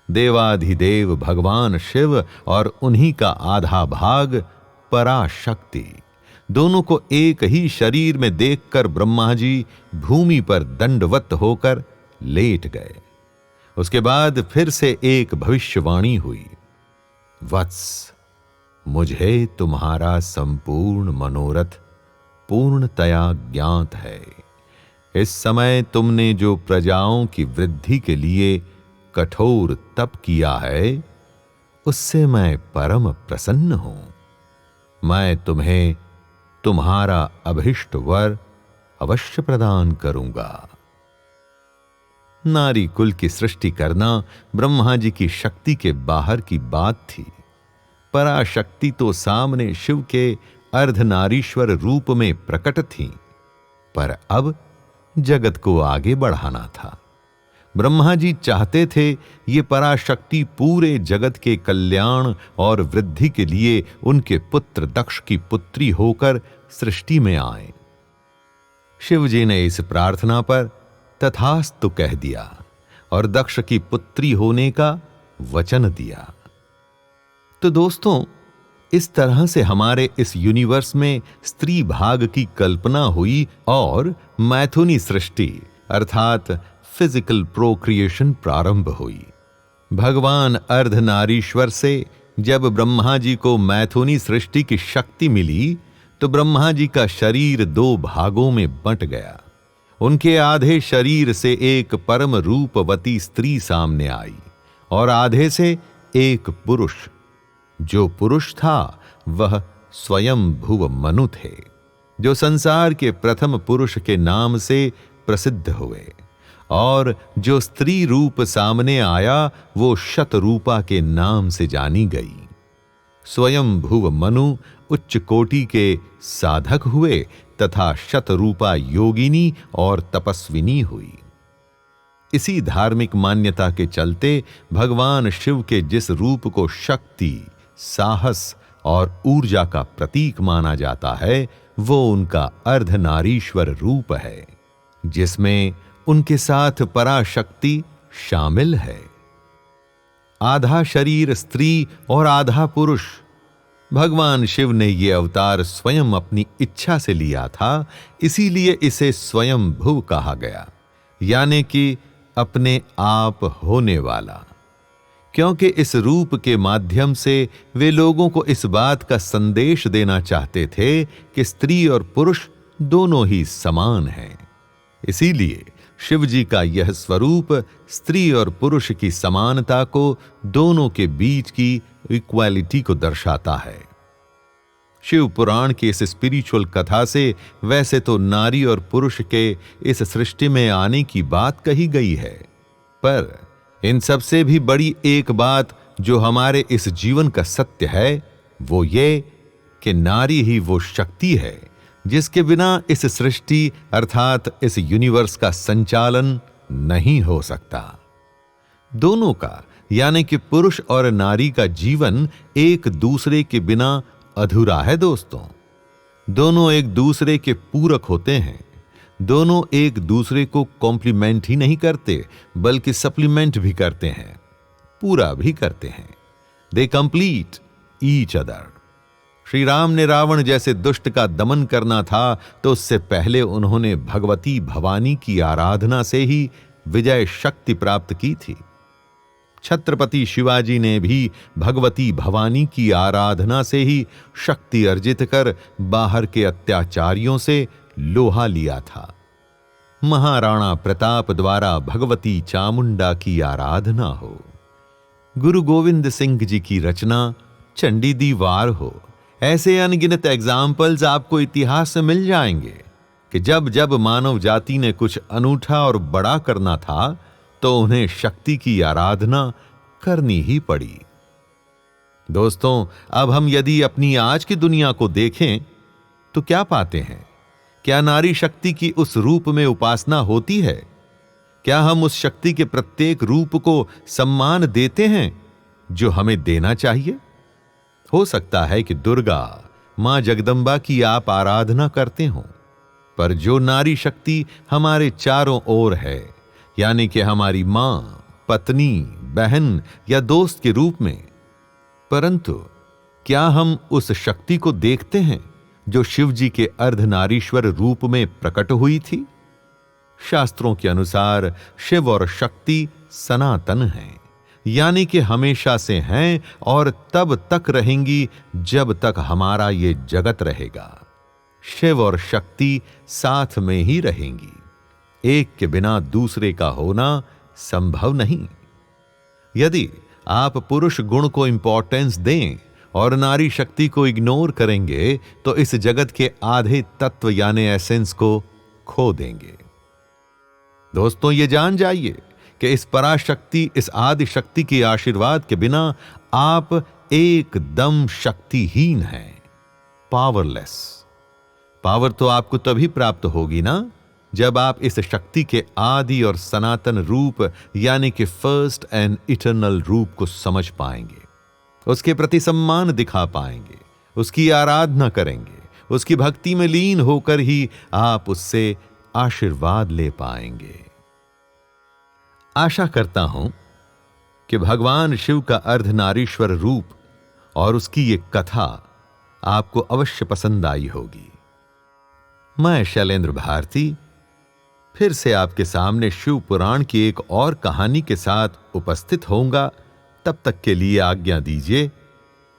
देवाधिदेव भगवान शिव और उन्हीं का आधा भाग पराशक्ति, दोनों को एक ही शरीर में देखकर ब्रह्मा जी भूमि पर दंडवत होकर लेट गए। उसके बाद फिर से एक भविष्यवाणी हुई, वत्स, मुझे तुम्हारा संपूर्ण मनोरथ पूर्णतया ज्ञात है। इस समय तुमने जो प्रजाओं की वृद्धि के लिए कठोर तप किया है, उससे मैं परम प्रसन्न हूं। मैं तुम्हें तुम्हारा अभिष्ट वर अवश्य प्रदान करूंगा। नारी कुल की सृष्टि करना ब्रह्मा जी की शक्ति के बाहर की बात थी। पराशक्ति तो सामने शिव के अर्धनारीश्वर रूप में प्रकट थी, पर अब जगत को आगे बढ़ाना था। ब्रह्मा जी चाहते थे ये पराशक्ति पूरे जगत के कल्याण और वृद्धि के लिए उनके पुत्र दक्ष की पुत्री होकर सृष्टि में आए। शिव जी ने इस प्रार्थना पर तथास्तु कह दिया और दक्ष की पुत्री होने का वचन दिया। तो दोस्तों, इस तरह से हमारे इस यूनिवर्स में स्त्री भाग की कल्पना हुई और मैथुनी सृष्टि अर्थात फिजिकल प्रोक्रिएशन प्रारंभ हुई। भगवान अर्धनारीश्वर से जब ब्रह्मा जी को मैथुनी सृष्टि की शक्ति मिली तो ब्रह्मा जी का शरीर दो भागों में बंट गया। उनके आधे शरीर से एक परम रूपवती स्त्री सामने आई और आधे से एक पुरुष। जो पुरुष था वह स्वयं भुव मनु थे, जो संसार के प्रथम पुरुष के नाम से प्रसिद्ध हुए, और जो स्त्री रूप सामने आया वो शतरूपा के नाम से जानी गई। स्वयं भुव मनु उच्च कोटि के साधक हुए तथा शतरूपा योगिनी और तपस्विनी हुई। इसी धार्मिक मान्यता के चलते भगवान शिव के जिस रूप को शक्ति, साहस और ऊर्जा का प्रतीक माना जाता है वो उनका अर्धनारीश्वर रूप है, जिसमें उनके साथ पराशक्ति शामिल है। आधा शरीर स्त्री और आधा पुरुष। भगवान शिव ने यह अवतार स्वयं अपनी इच्छा से लिया था, इसीलिए इसे स्वयं भुव कहा गया, यानी कि अपने आप होने वाला। क्योंकि इस रूप के माध्यम से वे लोगों को इस बात का संदेश देना चाहते थे कि स्त्री और पुरुष दोनों ही समान हैं। इसीलिए शिव जी का यह स्वरूप स्त्री और पुरुष की समानता को, दोनों के बीच की इक्वालिटी को दर्शाता है। शिव पुराण की इस स्पिरिचुअल कथा से वैसे तो नारी और पुरुष के इस सृष्टि में आने की बात कही गई है, पर इन सबसे भी बड़ी एक बात जो हमारे इस जीवन का सत्य है वो ये कि नारी ही वो शक्ति है जिसके बिना इस सृष्टि अर्थात इस यूनिवर्स का संचालन नहीं हो सकता। दोनों का यानी कि पुरुष और नारी का जीवन एक दूसरे के बिना अधूरा है दोस्तों। दोनों एक दूसरे के पूरक होते हैं। दोनों एक दूसरे को कॉम्प्लीमेंट ही नहीं करते बल्कि सप्लीमेंट भी करते हैं, पूरा भी करते हैं। They complete each other. Shri Ram ने रावण जैसे दुष्ट का दमन करना था तो उससे पहले उन्होंने भगवती भवानी की आराधना से ही विजय शक्ति प्राप्त की थी। छत्रपति शिवाजी ने भी भगवती भवानी की आराधना से ही शक्ति अर्जित कर बाहर के अत्याचारियों से लोहा लिया था। महाराणा प्रताप द्वारा भगवती चामुंडा की आराधना हो, गुरु गोविंद सिंह जी की रचना चंडी दीवार हो, ऐसे अनगिनत एग्जाम्पल्स आपको इतिहास से मिल जाएंगे कि जब जब मानव जाति ने कुछ अनूठा और बड़ा करना था तो उन्हें शक्ति की आराधना करनी ही पड़ी। दोस्तों, अब हम यदि अपनी आज की दुनिया को देखें तो क्या पाते हैं? क्या नारी शक्ति की उस रूप में उपासना होती है? क्या हम उस शक्ति के प्रत्येक रूप को सम्मान देते हैं जो हमें देना चाहिए? हो सकता है कि दुर्गा, मां जगदंबा की आप आराधना करते हो, पर जो नारी शक्ति हमारे चारों ओर है, यानी कि हमारी मां, पत्नी, बहन या दोस्त के रूप में, परंतु क्या हम उस शक्ति को देखते हैं जो शिव जी के अर्धनारीश्वर रूप में प्रकट हुई थी? शास्त्रों के अनुसार शिव और शक्ति सनातन हैं, यानी कि हमेशा से हैं और तब तक रहेंगी जब तक हमारा ये जगत रहेगा। शिव और शक्ति साथ में ही रहेंगी, एक के बिना दूसरे का होना संभव नहीं। यदि आप पुरुष गुण को इंपॉर्टेंस दें और नारी शक्ति को इग्नोर करेंगे तो इस जगत के आधे तत्व यानी एसेंस को खो देंगे। दोस्तों, ये जान जाइए कि इस पराशक्ति, इस आदि शक्ति के आशीर्वाद के बिना आप एकदम शक्तिहीन हैं, पावरलेस। पावर तो आपको तभी प्राप्त होगी ना जब आप इस शक्ति के आदि और सनातन रूप यानी कि फर्स्ट एंड इटर्नल रूप को समझ पाएंगे, उसके प्रति सम्मान दिखा पाएंगे, उसकी आराधना करेंगे, उसकी भक्ति में लीन होकर ही आप उससे आशीर्वाद ले पाएंगे। आशा करता हूं कि भगवान शिव का अर्धनारीश्वर रूप और उसकी ये कथा आपको अवश्य पसंद आई होगी। मैं शैलेंद्र भारती फिर से आपके सामने शिव पुराण की एक और कहानी के साथ उपस्थित होऊंगा। तब तक के लिए आज्ञा दीजिए।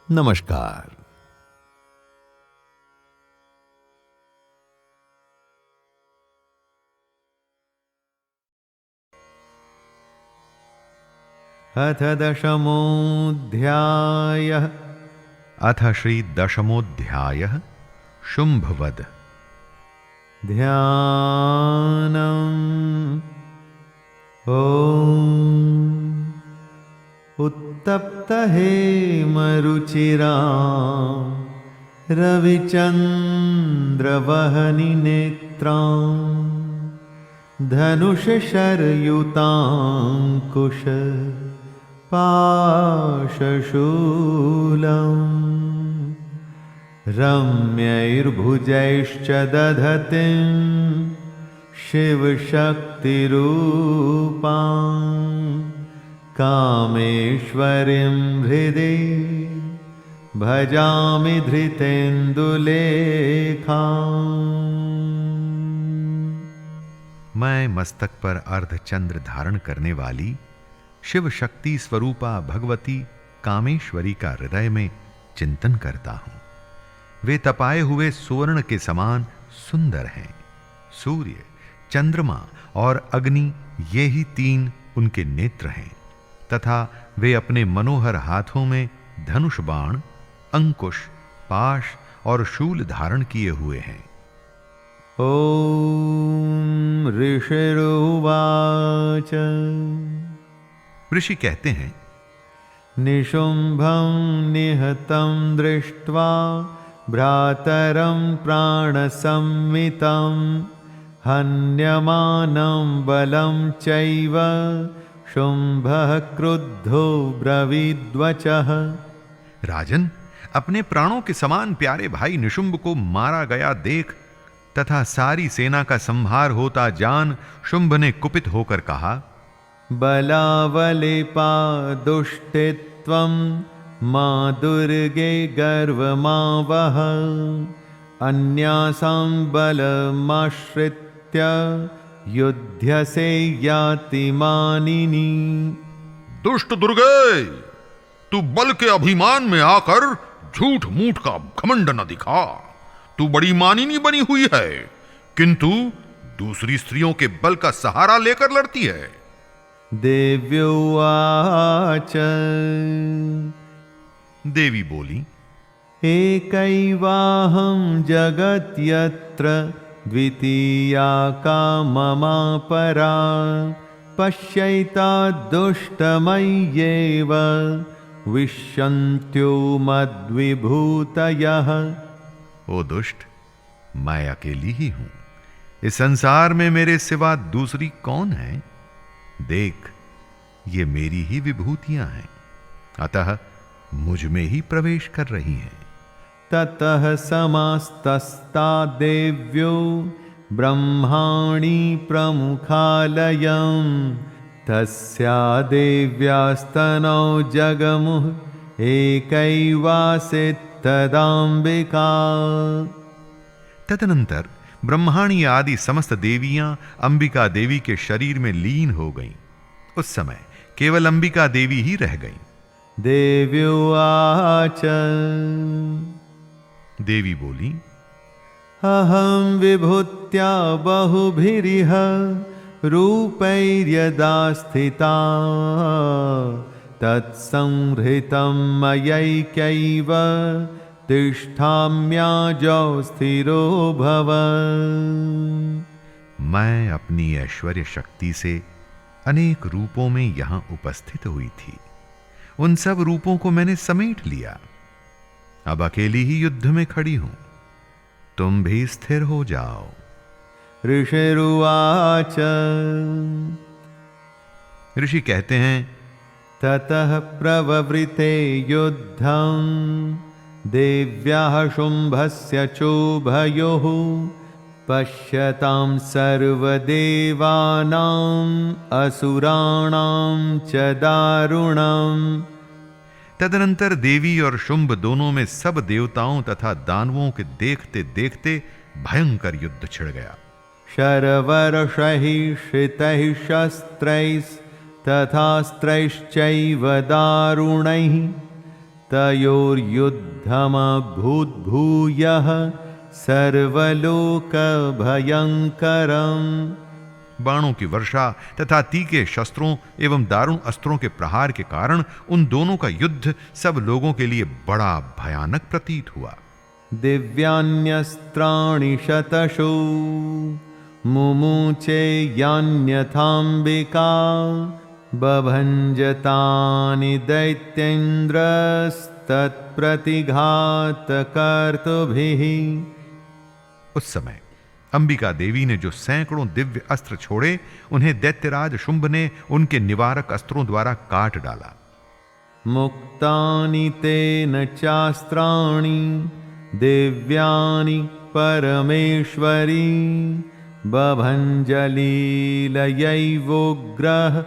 नमस्कार। अथ दशमोऽध्यायः। अथ श्री दशमोऽध्यायः शुंभवध। ध्यानम्। ओम उत्तप्त हेमरुचिरां रविचन्द्रवहनि नेत्रां धनुषशरयुताङ्कुश पाशशूलम् रम्यैर्भुजैश्च दधतीं शिवशक्तिरूपां कामेश्वरीं हृदि भजामि धृतेन्दुलेखाम्। मैं मस्तक पर अर्धचंद्र धारण करने वाली शिव शक्ति स्वरूपा भगवती कामेश्वरी का हृदय में चिंतन करता हूं। वे तपाए हुए सुवर्ण के समान सुंदर हैं। सूर्य, चंद्रमा और अग्नि, ये ही तीन उनके नेत्र हैं तथा वे अपने मनोहर हाथों में धनुष बाण, अंकुश, पाश और शूल धारण किए हुए हैं। ओम ऋषिरुवाच। ऋषि कहते हैं, निशुंभं निहतं दृष्ट्वा भ्रातरं प्राणसंमितं हन्यमानं बलं चैव शुंभः क्रुद्धो ब्रवीद्वचः। राजन, अपने प्राणों के समान प्यारे भाई निशुंभ को मारा गया देख तथा सारी सेना का संहार होता जान शुंभ ने कुपित होकर कहा, बलावलिपा दुष्टित्वं मां दुर्गे गर्वमावह अन्यासां बलमाश्रित्य युध्यसे याति मानिनी। दुष्ट दुर्गे, तू बल के अभिमान में आकर झूठ मूठ का घमंड न दिखा। तू बड़ी मानिनी बनी हुई है, किंतु दूसरी स्त्रियों के बल का सहारा लेकर लड़ती है। देव्युवाच देवी बोली, एकैवाहं जगत्यत्र द्वितीया का ममा परा पश्यैता दुष्टमय्येव विश्यन्त्यो मद्विभूतयः। ओ दुष्ट, मैं अकेली ही हूं। इस संसार में मेरे सिवा दूसरी कौन है? देख, ये मेरी ही विभूतियां हैं, अतः मुझ में ही प्रवेश कर रही हैं। ततः समास्तस्ता देव्यो ब्रह्माणि प्रमुखालयम् तस्या देव्यास्तनौ जगमुः एकैवासीत् तदाम्बिका। तदनंतर ब्रह्माणी आदि समस्त देवियां अंबिका देवी के शरीर में लीन हो गईं। उस समय केवल अंबिका देवी ही रह गईं। देव्युवाच देवी बोली, अहं विभूत्या बहुभिरिह रूपैर्यदा स्थिता तत्संहृतं मयैक्यैव तिष्ठाम्याजौ स्थिरो भव। मैं अपनी ऐश्वर्य शक्ति से अनेक रूपों में यहां उपस्थित हुई थी। उन सब रूपों को मैंने समेट लिया। अब अकेली ही युद्ध में खड़ी हूं। तुम भी स्थिर हो जाओ। ऋषिरुवाच ऋषि कहते हैं, ततः प्रववृते युद्धं देव्याः शुम्भस्य चोभयोः पश्यतां सर्वदेवानाम् असुराणां च दारुणम्। तदनंतर देवी और शुंभ दोनों में सब देवताओं तथा दानवों के देखते देखते भयंकर युद्ध छिड़ गया। शरवर्षैः श्रितैः शस्त्रैस्तथास्त्रैश्चैव दारुणैः तयोर्युद्धमभूद्भूयः सर्वलोकभयङ्करम्। बाणों की वर्षा तथा तीखे शस्त्रों एवं दारुण अस्त्रों के प्रहार के कारण उन दोनों का युद्ध सब लोगों के लिए बड़ा भयानक प्रतीत हुआ। दिव्यान्यस्त्राणि शतशो मुमुचे यान्यथाम्बिका बभञ्जतानि दैत्येन्द्रस्तत्प्रतिघातकर्तुभिः। उस समय अंबिका देवी ने जो सैकड़ों दिव्य अस्त्र छोड़े, उन्हें दैत्यराज शुंभ ने उनके निवारक अस्त्रों द्वारा काट डाला। मुक्तानि तेन चास्त्राणि दिव्यानि परमेश्वरी बभञ्जलीलयैवोग्रः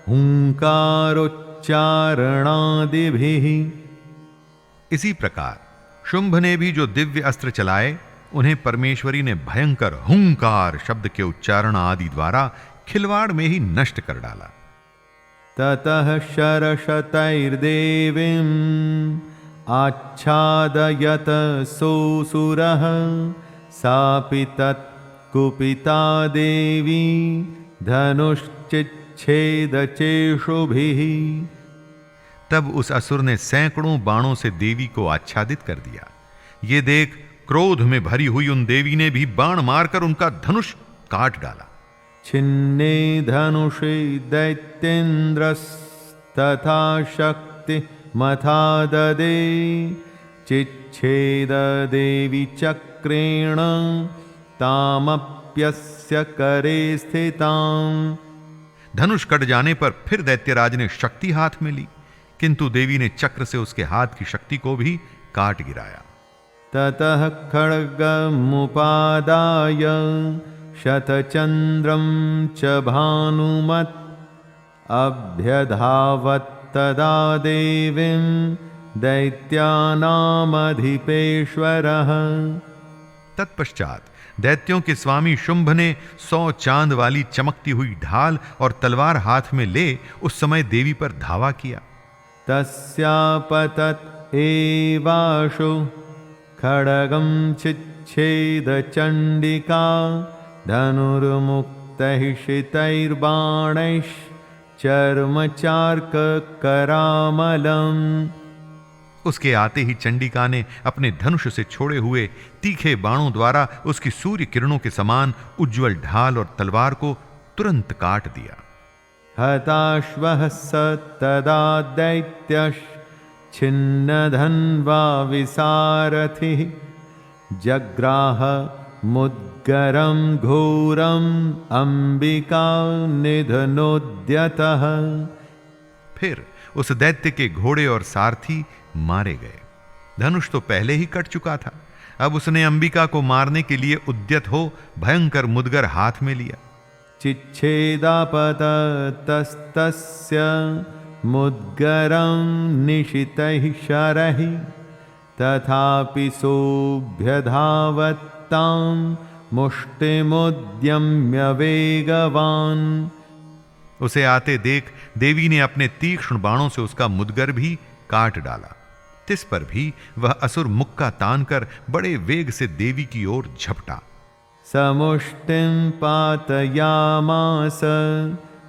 हुंकारोच्चारणादिभिः। इसी प्रकार शुंभ ने भी जो दिव्य अस्त्र चलाए, उन्हें परमेश्वरी ने भयंकर हुंकार शब्द के उच्चारण आदि द्वारा खिलवाड़ में ही नष्ट कर डाला। ततः शरशतैर्देवीम् आच्छादयत सोऽसुरः सापि तत्कुपिता देवी धनुश्चिच्छेदचेषुभिः। तब उस असुर ने सैकड़ों बाणों से देवी को आच्छादित कर दिया। ये देख क्रोध में भरी हुई उन देवी ने भी बाण मारकर उनका धनुष काट डाला। छिन्ने धनुषे दैत्येन्द्रस्तथा शक्ति मथा ददे चिच्छेद देवी चक्रेण तामप्यस्य करे स्थिताम्। धनुष कट जाने पर फिर दैत्यराज ने शक्ति हाथ में ली, किंतु देवी ने चक्र से उसके हाथ की शक्ति को भी काट गिराया। ततः खड्गमुपादाय शतचन्द्रं च भानुमत् अभ्यधावत्तदा देवीं दैत्यानामधिपेश्वरः। तत्पश्चात दैत्यों के स्वामी शुंभ ने 100 चांद वाली चमकती हुई ढाल और तलवार हाथ में ले उस समय देवी पर धावा किया। तस्यापतत् एवाशु खड्गं चिच्छेद चण्डिका धनुर्मुक्तैः शितैर्बाणैश्च चर्मचार्क करामलम। उसके आते ही चंडिका ने अपने धनुष से छोड़े हुए तीखे बाणों द्वारा उसकी सूर्य किरणों के समान उज्जवल ढाल और तलवार को तुरंत काट दिया। हताश्वः स तदा दैत्यश्च छिन्नधन्वा विसारथिः जग्राह मुद्गरं घोरम अंबिका निधनोद्यतः। फिर उस दैत्य के घोड़े और सारथी मारे गए। धनुष तो पहले ही कट चुका था, अब उसने अंबिका को मारने के लिए उद्यत हो भयंकर मुद्गर हाथ में लिया। चिच्छेदापतस्तस्य मुद्गरं निशितैः शरैः तथापि सोऽभ्यधावत्तां मुष्टिमुद्यम्य वेगवान्। उसे आते देख देवी ने अपने तीक्ष्ण बाणों से उसका मुद्गर भी काट डाला। तिस पर भी वह असुर मुक्का तानकर बड़े वेग से देवी की ओर झपटा। समुष्टिं पातयामास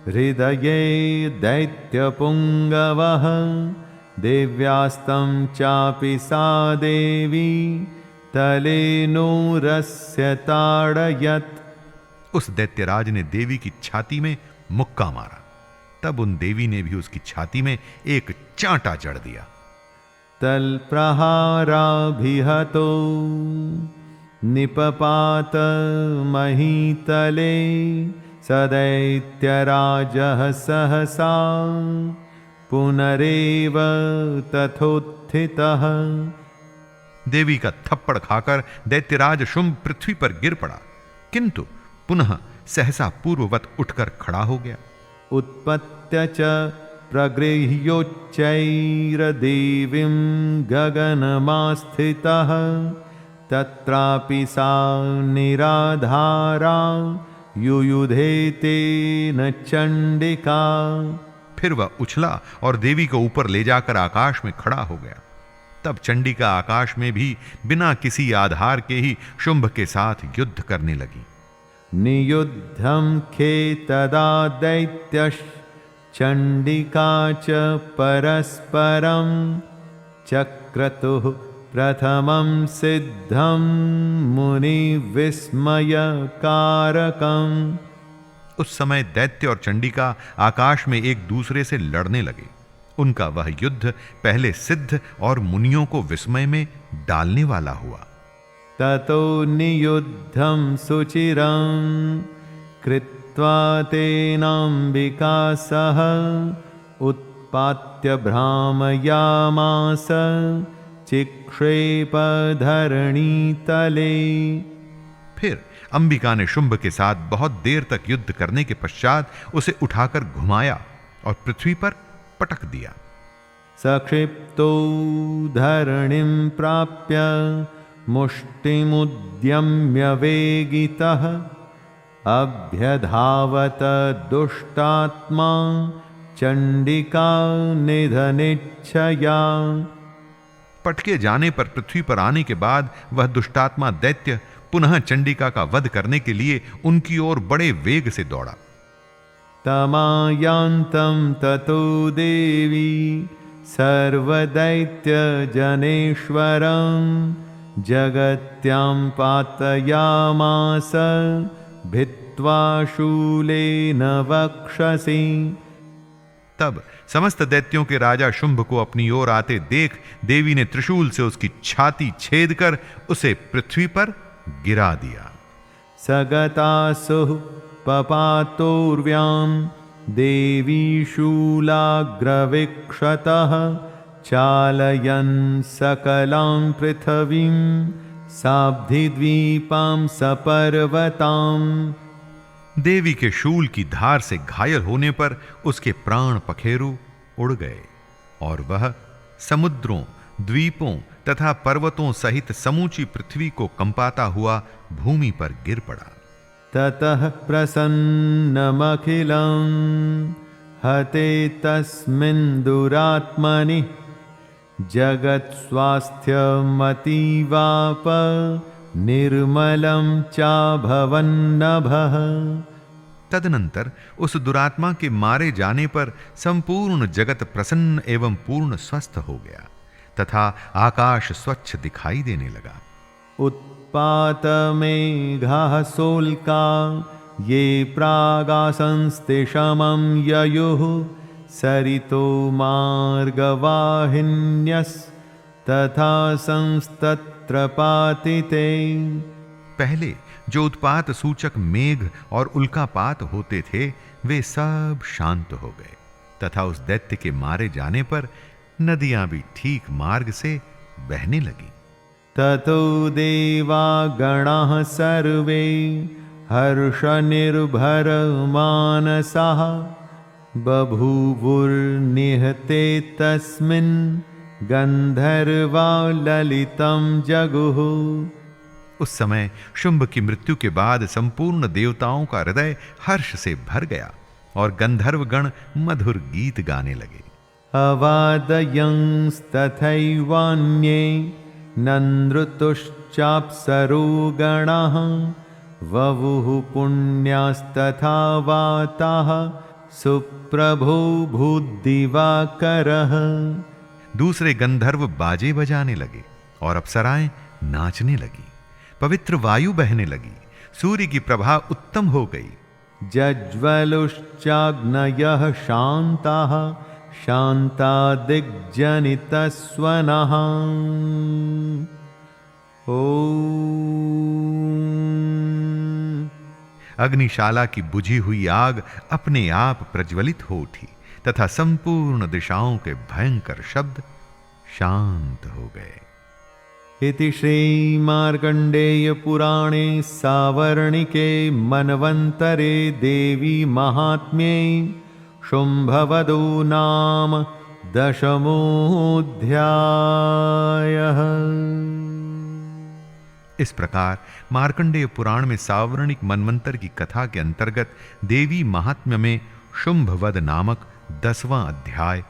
हृदये दैत्यपुङ्गवः देव्यास्तं चापि सा देवी तलेनोरस्य ताडयत्। उस दैत्यराज ने देवी की छाती में मुक्का मारा। तब उन देवी ने भी उसकी छाती में एक चांटा जड़ दिया। तल्प्रहाराभिहतो निपपात महीतले सदैत्यराजः सहसा पुनरेव तथोत्थितः। देवी का थप्पड़ खाकर दैत्यराज शुंभ पृथ्वी पर गिर पड़ा, किंतु पुनः सहसा पूर्ववत उठकर खड़ा हो गया। उत्पत्य च प्रगृह्योच्चैर्देवीं गगनमास्थितः तत्रापि सा निराधारा युयुधे तेन चंडिका। फिर वह उछला और देवी को ऊपर ले जाकर आकाश में खड़ा हो गया। तब चंडिका आकाश में भी बिना किसी आधार के ही शुंभ के साथ युद्ध करने लगी। नियुद्धं खे तदा दैत्यश्च चंडिका च परस्परं चक्रतुः प्रथमं सिद्धं मुनिविस्मयकारकम्। उस समय दैत्य और चंडिका आकाश में एक दूसरे से लड़ने लगे। उनका वह युद्ध पहले सिद्ध और मुनियों को विस्मय में डालने वाला हुआ। ततो नियुद्धं सुचिरं कृत्वा तेनांबिका सह उत्पात्य भ्रामयामास चिक्षेप धरणीतले। फिर अंबिका ने शुंभ के साथ बहुत देर तक युद्ध करने के पश्चात उसे उठाकर घुमाया और पृथ्वी पर पटक दिया। सक्षिप्तो धरणिं प्राप्य मुष्टिमुद्यम्य वेगितः अभ्यधावत दुष्टात्मा चंडिका निधनेच्छया। पटके जाने पर पृथ्वी पर आने के बाद वह दुष्टात्मा दैत्य पुनः चंडिका का वध करने के लिए उनकी ओर बड़े वेग से दौड़ा। तमायांतं ततो देवी सर्वदैत्य जनेश्वरं जगत्यां पातयामास भित्त्वा शूलेन वक्षसि। तब समस्त दैत्यों के राजा शुंभ को अपनी ओर आते देख देवी ने त्रिशूल से उसकी छाती छेद कर उसे पृथ्वी पर गिरा दिया। सगतासुः पपातोर्व्यां देवी शूलाग्रविक्षतः चालयन् सकलां पृथिवीं साब्धिद्वीपां सपर्वताम्। देवी के शूल की धार से घायल होने पर उसके प्राण पखेरु उड़ गए और वह समुद्रों, द्वीपों तथा पर्वतों सहित समूची पृथ्वी को कंपाता हुआ भूमि पर गिर पड़ा। ततः प्रसन्नमखिलं हते तस्मिन् दुरात्मनि जगत्स्वास्थ्यमतीवाप निर्मलं चाभवन्नभः। तदनंतर उस दुरात्मा के मारे जाने पर संपूर्ण जगत प्रसन्न एवं पूर्ण स्वस्थ हो गया तथा आकाश स्वच्छ दिखाई देने लगा। उत्पात मेघाः सोल्का ये प्रागासंस्ते शमं ययुः सरितो मार्गवाहिन्यस् तथा संस्तत्र पातिते। पहले जो उत्पात सूचक मेघ और उल्कापात होते थे वे सब शांत हो गए तथा उस दैत्य के मारे जाने पर नदियां भी ठीक मार्ग से बहने लगी। ततो देवा गणाः सर्वे हर्ष निर्भर मानसाः बभूवुर्निहते तस्मिन् गंधर्वा ललितं जगुः। उस समय शुंभ की मृत्यु के बाद संपूर्ण देवताओं का हृदय हर्ष से भर गया और गंधर्व गण मधुर गीत गाने लगे। अवादयंस्तथैवान्ये नन्द्रुतुश्चाप्सरो गणाः ववुः पुण्यास्तथा वाताः सुप्रभो भूद्दिवाकरः। दूसरे गंधर्व बाजे बजाने लगे और अप्सराएं नाचने लगी, पवित्र वायु बहने लगी, सूर्य की प्रभा उत्तम हो गई। जज्वलुश्चाग्नयः शान्ताः शान्ता दिग्जनितस्वनः। ओम। अग्निशाला की बुझी हुई आग अपने आप प्रज्वलित हो उठी तथा संपूर्ण दिशाओं के भयंकर शब्द शांत हो गए। इति श्री मार्कंडेय पुराणे सावर्णिके मनवंतरे देवी महात्म्ये शुंभवधो नाम 10मोऽध्यायः। इस प्रकार मार्कंडेय पुराण में सावर्णिक मनवंतर की कथा के अंतर्गत देवी महात्म्य में शुंभवध नामक 10वां अध्याय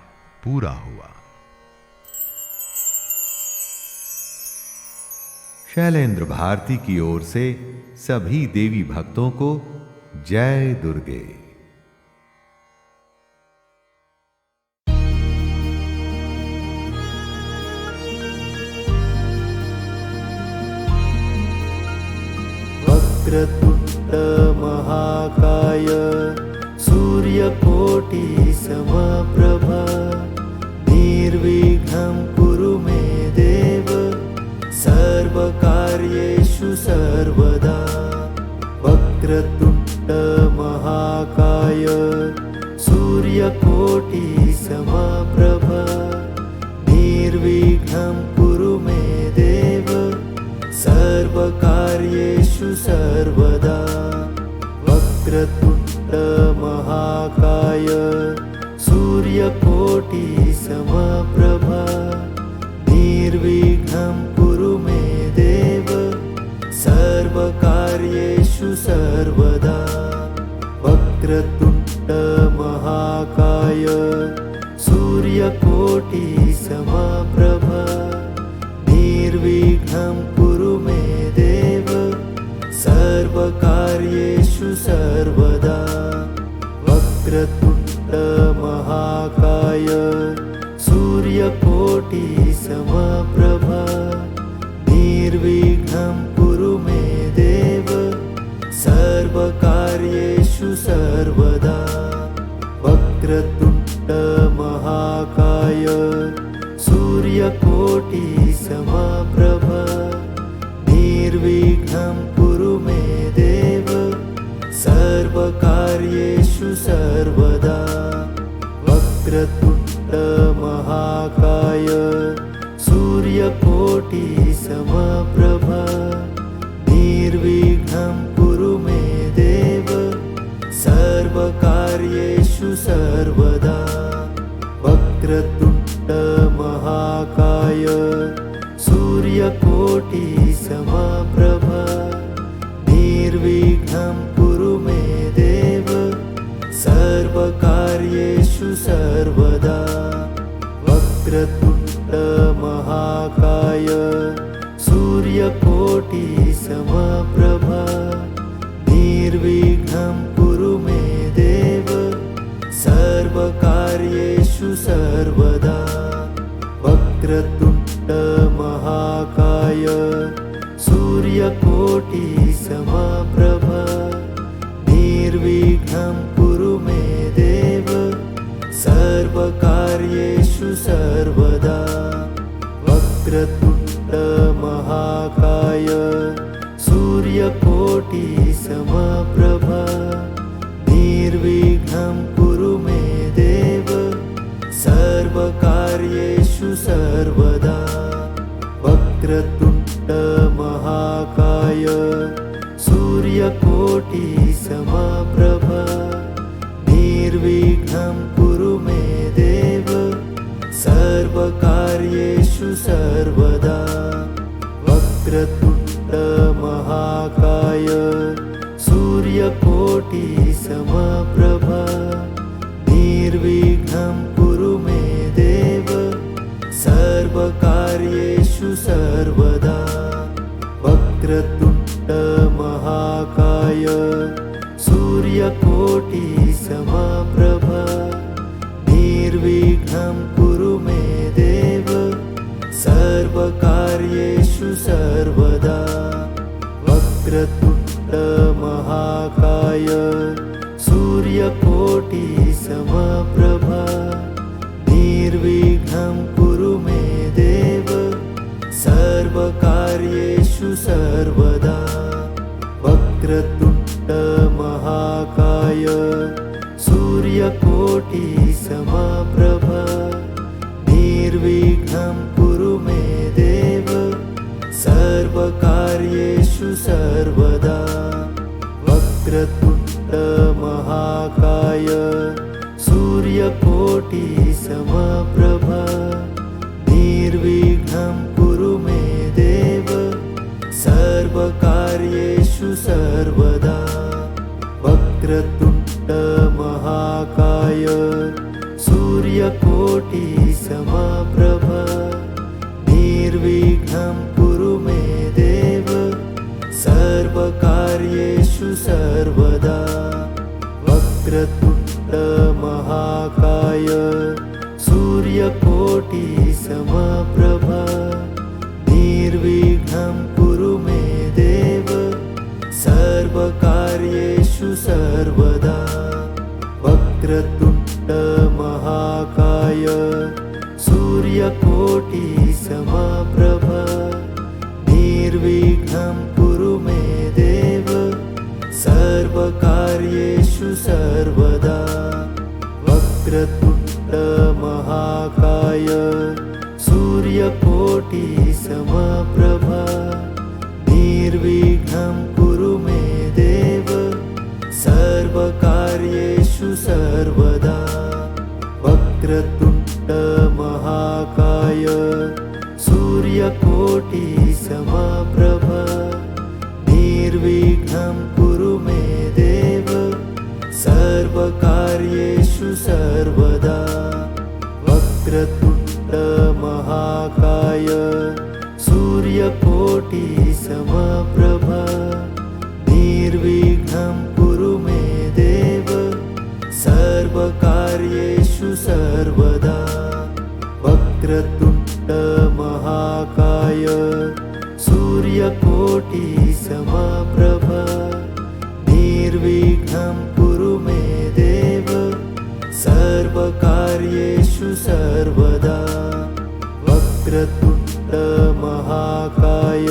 पूरा हुआ। शैलेंद्र भारती की ओर से सभी देवी भक्तों को जय दुर्गे। वक्रतुण्ड महाकाय सूर्यकोटि समप्रभ निर्विघ्नं कुरु मे देव सर्वकार्येषु सर्वदा। वक्रतुण्ड महाकाय सूर्यकोटि समप्रभ निर्विघ्नं कुरु मे देव सर्वकार्येषु सर्वदा। वक्रतुण्ड महाकाय सूर्यकोटि समप्रभ निर्विघ्नं कुरु मे देव सर्वकार्येषु सर्वदा। वक्रतुण्ड महाकाय सूर्यकोटि समप्रभ निर्विघ्नं कुरु मे देव सर्वकार्येषु सर्वदा। वक्रतुण्ड महाकाय सूर्यकोटि समप्रभ निर्विघ्नं कुरु मे देव सर्वकार्येषु सर्वदा। वक्रतुण्ड महाकाय सूर्यकोटि समप्रभ निर्विघ्नं कुरु मे देव सर्वकार्येषु सर्वदा। वक्रतुण्ड महाकाय सूर्यकोटि समप्रभ निर्विघ्नं कुरु मे देव सर्वकार्येषु सर्वदा। वक्रतुण्ड महाकाय सूर्यकोटि समप्रभ निर्विघ्नं कुरु मे देव सर्वकार्येषु सर्वदा। वक्रतुण्ड महाकाय सूर्यकोटि समप्रभ निर्विघ्नं कुरु मे सर्वदा वक्रतुण्ड महाकाय सूर्यकोटि समप्रभ निर्विघ्नं कुरु मे देव सर्वकार्येषु सर्वदा वक्रतुण्ड महाकाय सूर्यकोटि समप्रभ निर्विघ्नं कुरु मे देव सर्वकार्येषु सर्वदा वक्रतुण्ड महाकाय सूर्यकोटि समप्रभ निर्विघ्नं कुरु मे देव सर्वकार्येषु सर्वदा वक्रतुण्ड महाकाय सूर्यकोटि समप्रभ निर्विघ्नं कुरु मे देव सर्वकार्येषु सर्वदा वक्रतुण्ड महाकाय सूर्यकोटि समप्रभ निर्विघ्नं कुरु मे देव सर्वकार्येषु सर्वदा वक्रतुण्ड महाकाय सूर्यकोटि समप्रभ निर्विघ्नं कुरु मे देव सर्वकार्येषु सर्वदा वक्रतुण्ड महाकाय सूर्यकोटि समप्रभ निर्विघ्नं कुरु मे देव सर्वकार्येषु सर्वदा वक्रतुण्ड महाकाय सूर्यकोटि समप्रभ निर्विघ्नं कुरु मे देव सर्वकार्येषु सर्वदा वक्रतुण्ड महाकाय सूर्यकोटि समप्रभ निर्विघ्नं कुरु मे देव सर्वकार्येषु सर्वदा वक्रतुण्ड महाकाय सूर्यकोटि समप्रभ निर्विघ्नं कुरु मे देव सर्वकार्येषु सर्वदा वक्रतुण्ड महाकाय सूर्यकोटि समप्रभ निर्विघ्नं कुरु मे देव सर्वकार्येषु सर्वदा वक्रतुण्ड महाकाय सूर्यकोटि समप्रभ निर्विघ्नं कुरु मे देव सर्वकार्येषु सर्वदा वक्रतुण्ड महाकाय सूर्यकोटि समप्रभ निर्विघ्नं कुरु मे देव सर्वकार्येषु सर्वदा वक्रतुण्ड महाकाय सूर्यकोटि समप्रभ निर्विघ्नं कुरु मे देव सर्वकार्येषु सर्वदा वक्रतुण्ड महाकाय सूर्यकोटि समप्रभ निर्विघ्नं कुरु मे देव सर्वकार्येषु सर्वदा वक्रतुण्ड महाकाय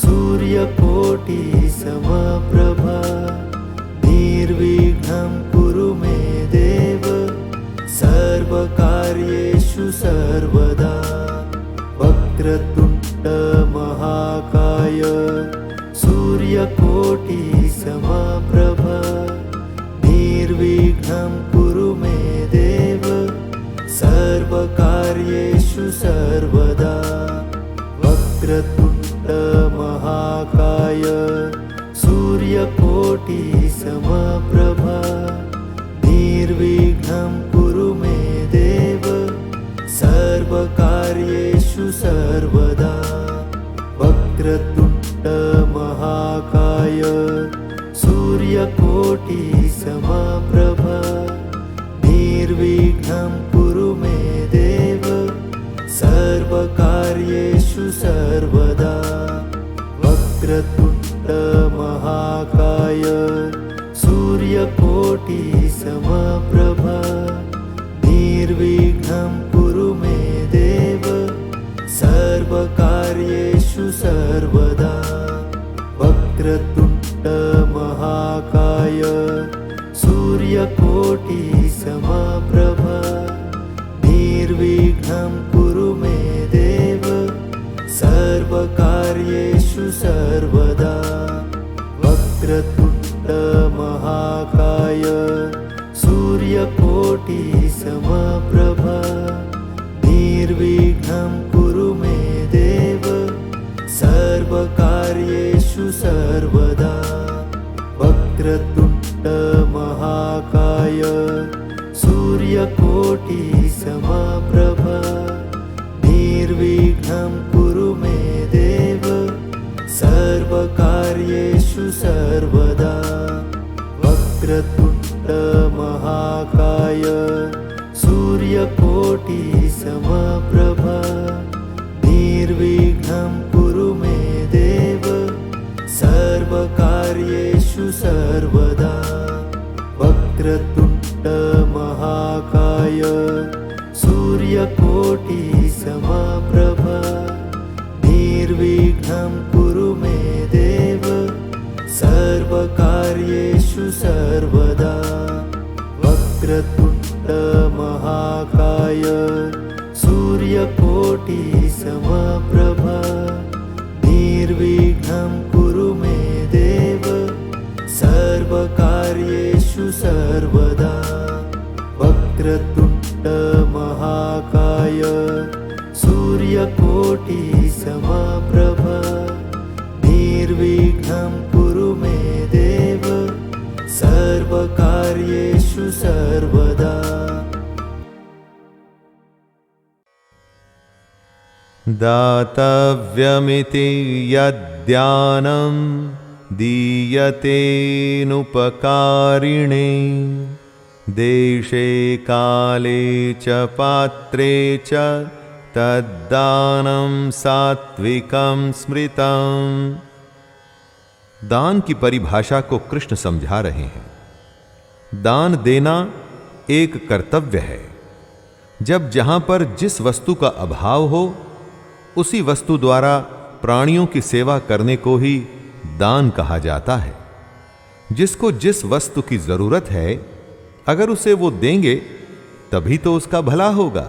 सूर्यकोटि समप्रभ निर्विघ्नं कुरु मे देव सर्वकार्येषु सर्वदा वक्रतुण्ड महाकाय सूर्यकोटि समप्रभ निर्विघ्नं कुरु मे देव सर्वकार्येषु सर्वदा वक्रतुण्ड महाकाय सूर्यकोटि समप्रभ निर्विघ्नं कुरु मे देव सर्वकार्येषु सर्वदा वक्रतुण्ड महाकाय सूर्यकोटि समप्रभ निर्विघ्नं कुरु सर्वकार्येषु सर्वदा वक्रतुण्ड महाकाय सूर्यकोटि समप्रभ निर्विघ्नं कुरु मे देव सर्वकार्येषु सर्वदा वक्रतुण्ड महाकाय सूर्यकोटि समप्रभ निर्विघ्नं कुरु मे देव सर्वकार्येषु सर्वदा वक्रतुण्ड महाकाय सूर्यकोटि समप्रभ निर्विघ्नं कुरु मे देव सर्वकार्येषु सर्वदा वक्रतुण्ड महाकाय सूर्यकोटि समप्रभ निर्विघ्नं कुरु मे देव सर्वकार्येषु सर्वदा वक्रतुण्ड महाकाय सूर्यकोटि समप्रभ निर्विघ्नं कुरु मे देव सर्वकार्येषु सर्वदा वक्रतुण्ड महाकाय सूर्यकोटि समप्रभ निर्विघ्नं कुरु मे देव सर्वकार्येषु सर्वदा वक्रतुण्ड महाकाय सूर्यकोटि समप्रभ निर्विघ्नं कुरु मे देव सर्वकार्येषु सर्वदा वक्रतुण्ड महाकाय सूर्यकोटि समप्रभ निर्विघ्नं कुरु मे देव सर्वकार्येषु सर्वदा। दातव्यमिति यद्दानं दीयतेनुपकारिणे देशे काले च पात्रे च तद्दानं सात्विकं स्मृतं। दान की परिभाषा को कृष्ण समझा रहे हैं। दान देना एक कर्तव्य है। जब जहां पर जिस वस्तु का अभाव हो उसी वस्तु द्वारा प्राणियों की सेवा करने को ही दान कहा जाता है। जिसको जिस वस्तु की जरूरत है अगर उसे वो देंगे तभी तो उसका भला होगा।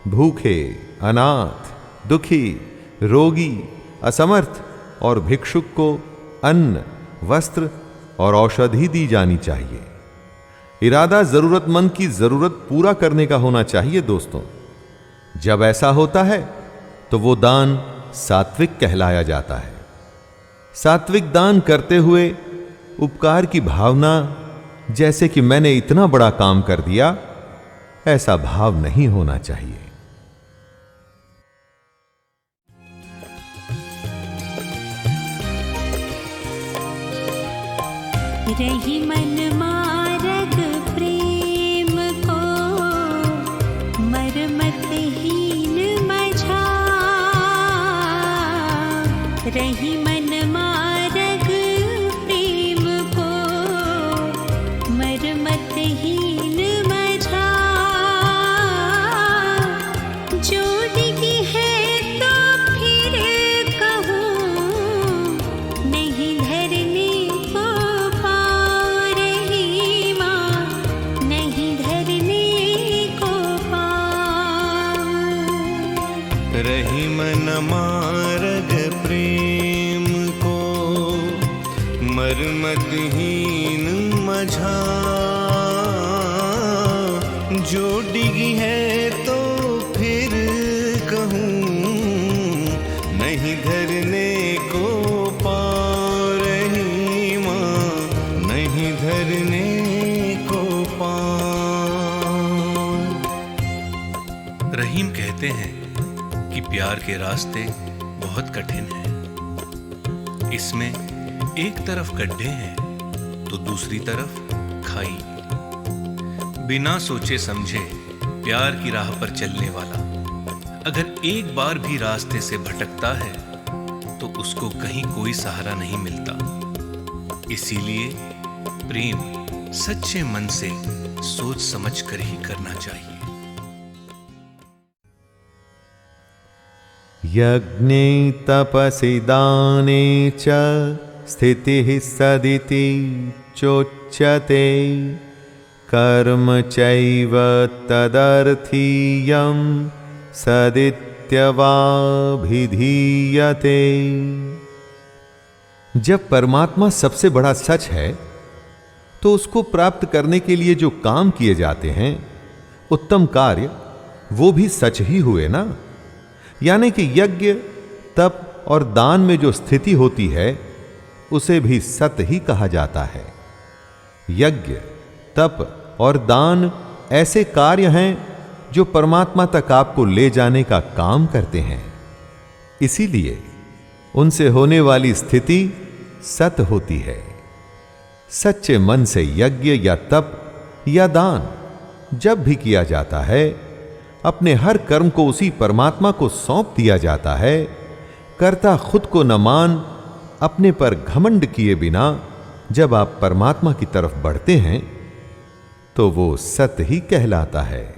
भूखे, अनाथ, दुखी, रोगी, असमर्थ और भिक्षुक को अन्न, वस्त्र और औषधि दी जानी चाहिए। इरादा जरूरतमंद की जरूरत पूरा करने का होना चाहिए दोस्तों। जब ऐसा होता है तो वो दान सात्विक कहलाया जाता है। सात्विक दान करते हुए उपकार की भावना, जैसे कि मैंने इतना बड़ा काम कर दिया, ऐसा भाव नहीं होना चाहिए। रही मन मारग प्रेम को मरमतहीन मझा। रही मन मारग प्रेम को मरमतहीन मझा। जो डिगी है तो फिर कहूँ नहीं धरने को पाओ। रही माँ नहीं धरने को पाओ। रही मन मारग प्रेम को मरमतहीन मझा। जो डिगी है तो फिर कहूँ नहीं धरने को पाओ। रही माँ नहीं धरने को पाओ। रहीम कहते हैं कि प्यार के रास्ते बहुत कठिन हैं। इसमें एक तरफ गड्ढे हैं तो दूसरी तरफ खाई। बिना सोचे समझे प्यार की राह पर चलने वाला अगर एक बार भी रास्ते से भटकता है तो उसको कहीं कोई सहारा नहीं मिलता। इसीलिए प्रेम सच्चे मन से सोच समझ कर ही करना चाहिए। यज्ञे तपसि दाने च स्थितिः सदिति चोच्यते कर्म चैव तदर्थीयं सदित्यवाभिधीयते। जब परमात्मा सबसे बड़ा सच है तो उसको प्राप्त करने के लिए जो काम किए जाते हैं, उत्तम कार्य, वो भी सच ही हुए ना। यानी कि यज्ञ, तप और दान में जो स्थिति होती है उसे भी सत्य ही कहा जाता है। यज्ञ, तप और दान ऐसे कार्य हैं जो परमात्मा तक आपको ले जाने का काम करते हैं। इसीलिए उनसे होने वाली स्थिति सत्य होती है। सच्चे मन से यज्ञ या तप या दान जब भी किया जाता है, अपने हर कर्म को उसी परमात्मा को सौंप दिया जाता है। कर्ता खुद को न मान, अपने पर घमंड किए बिना जब आप परमात्मा की तरफ बढ़ते हैं तो वो सत्य ही कहलाता है।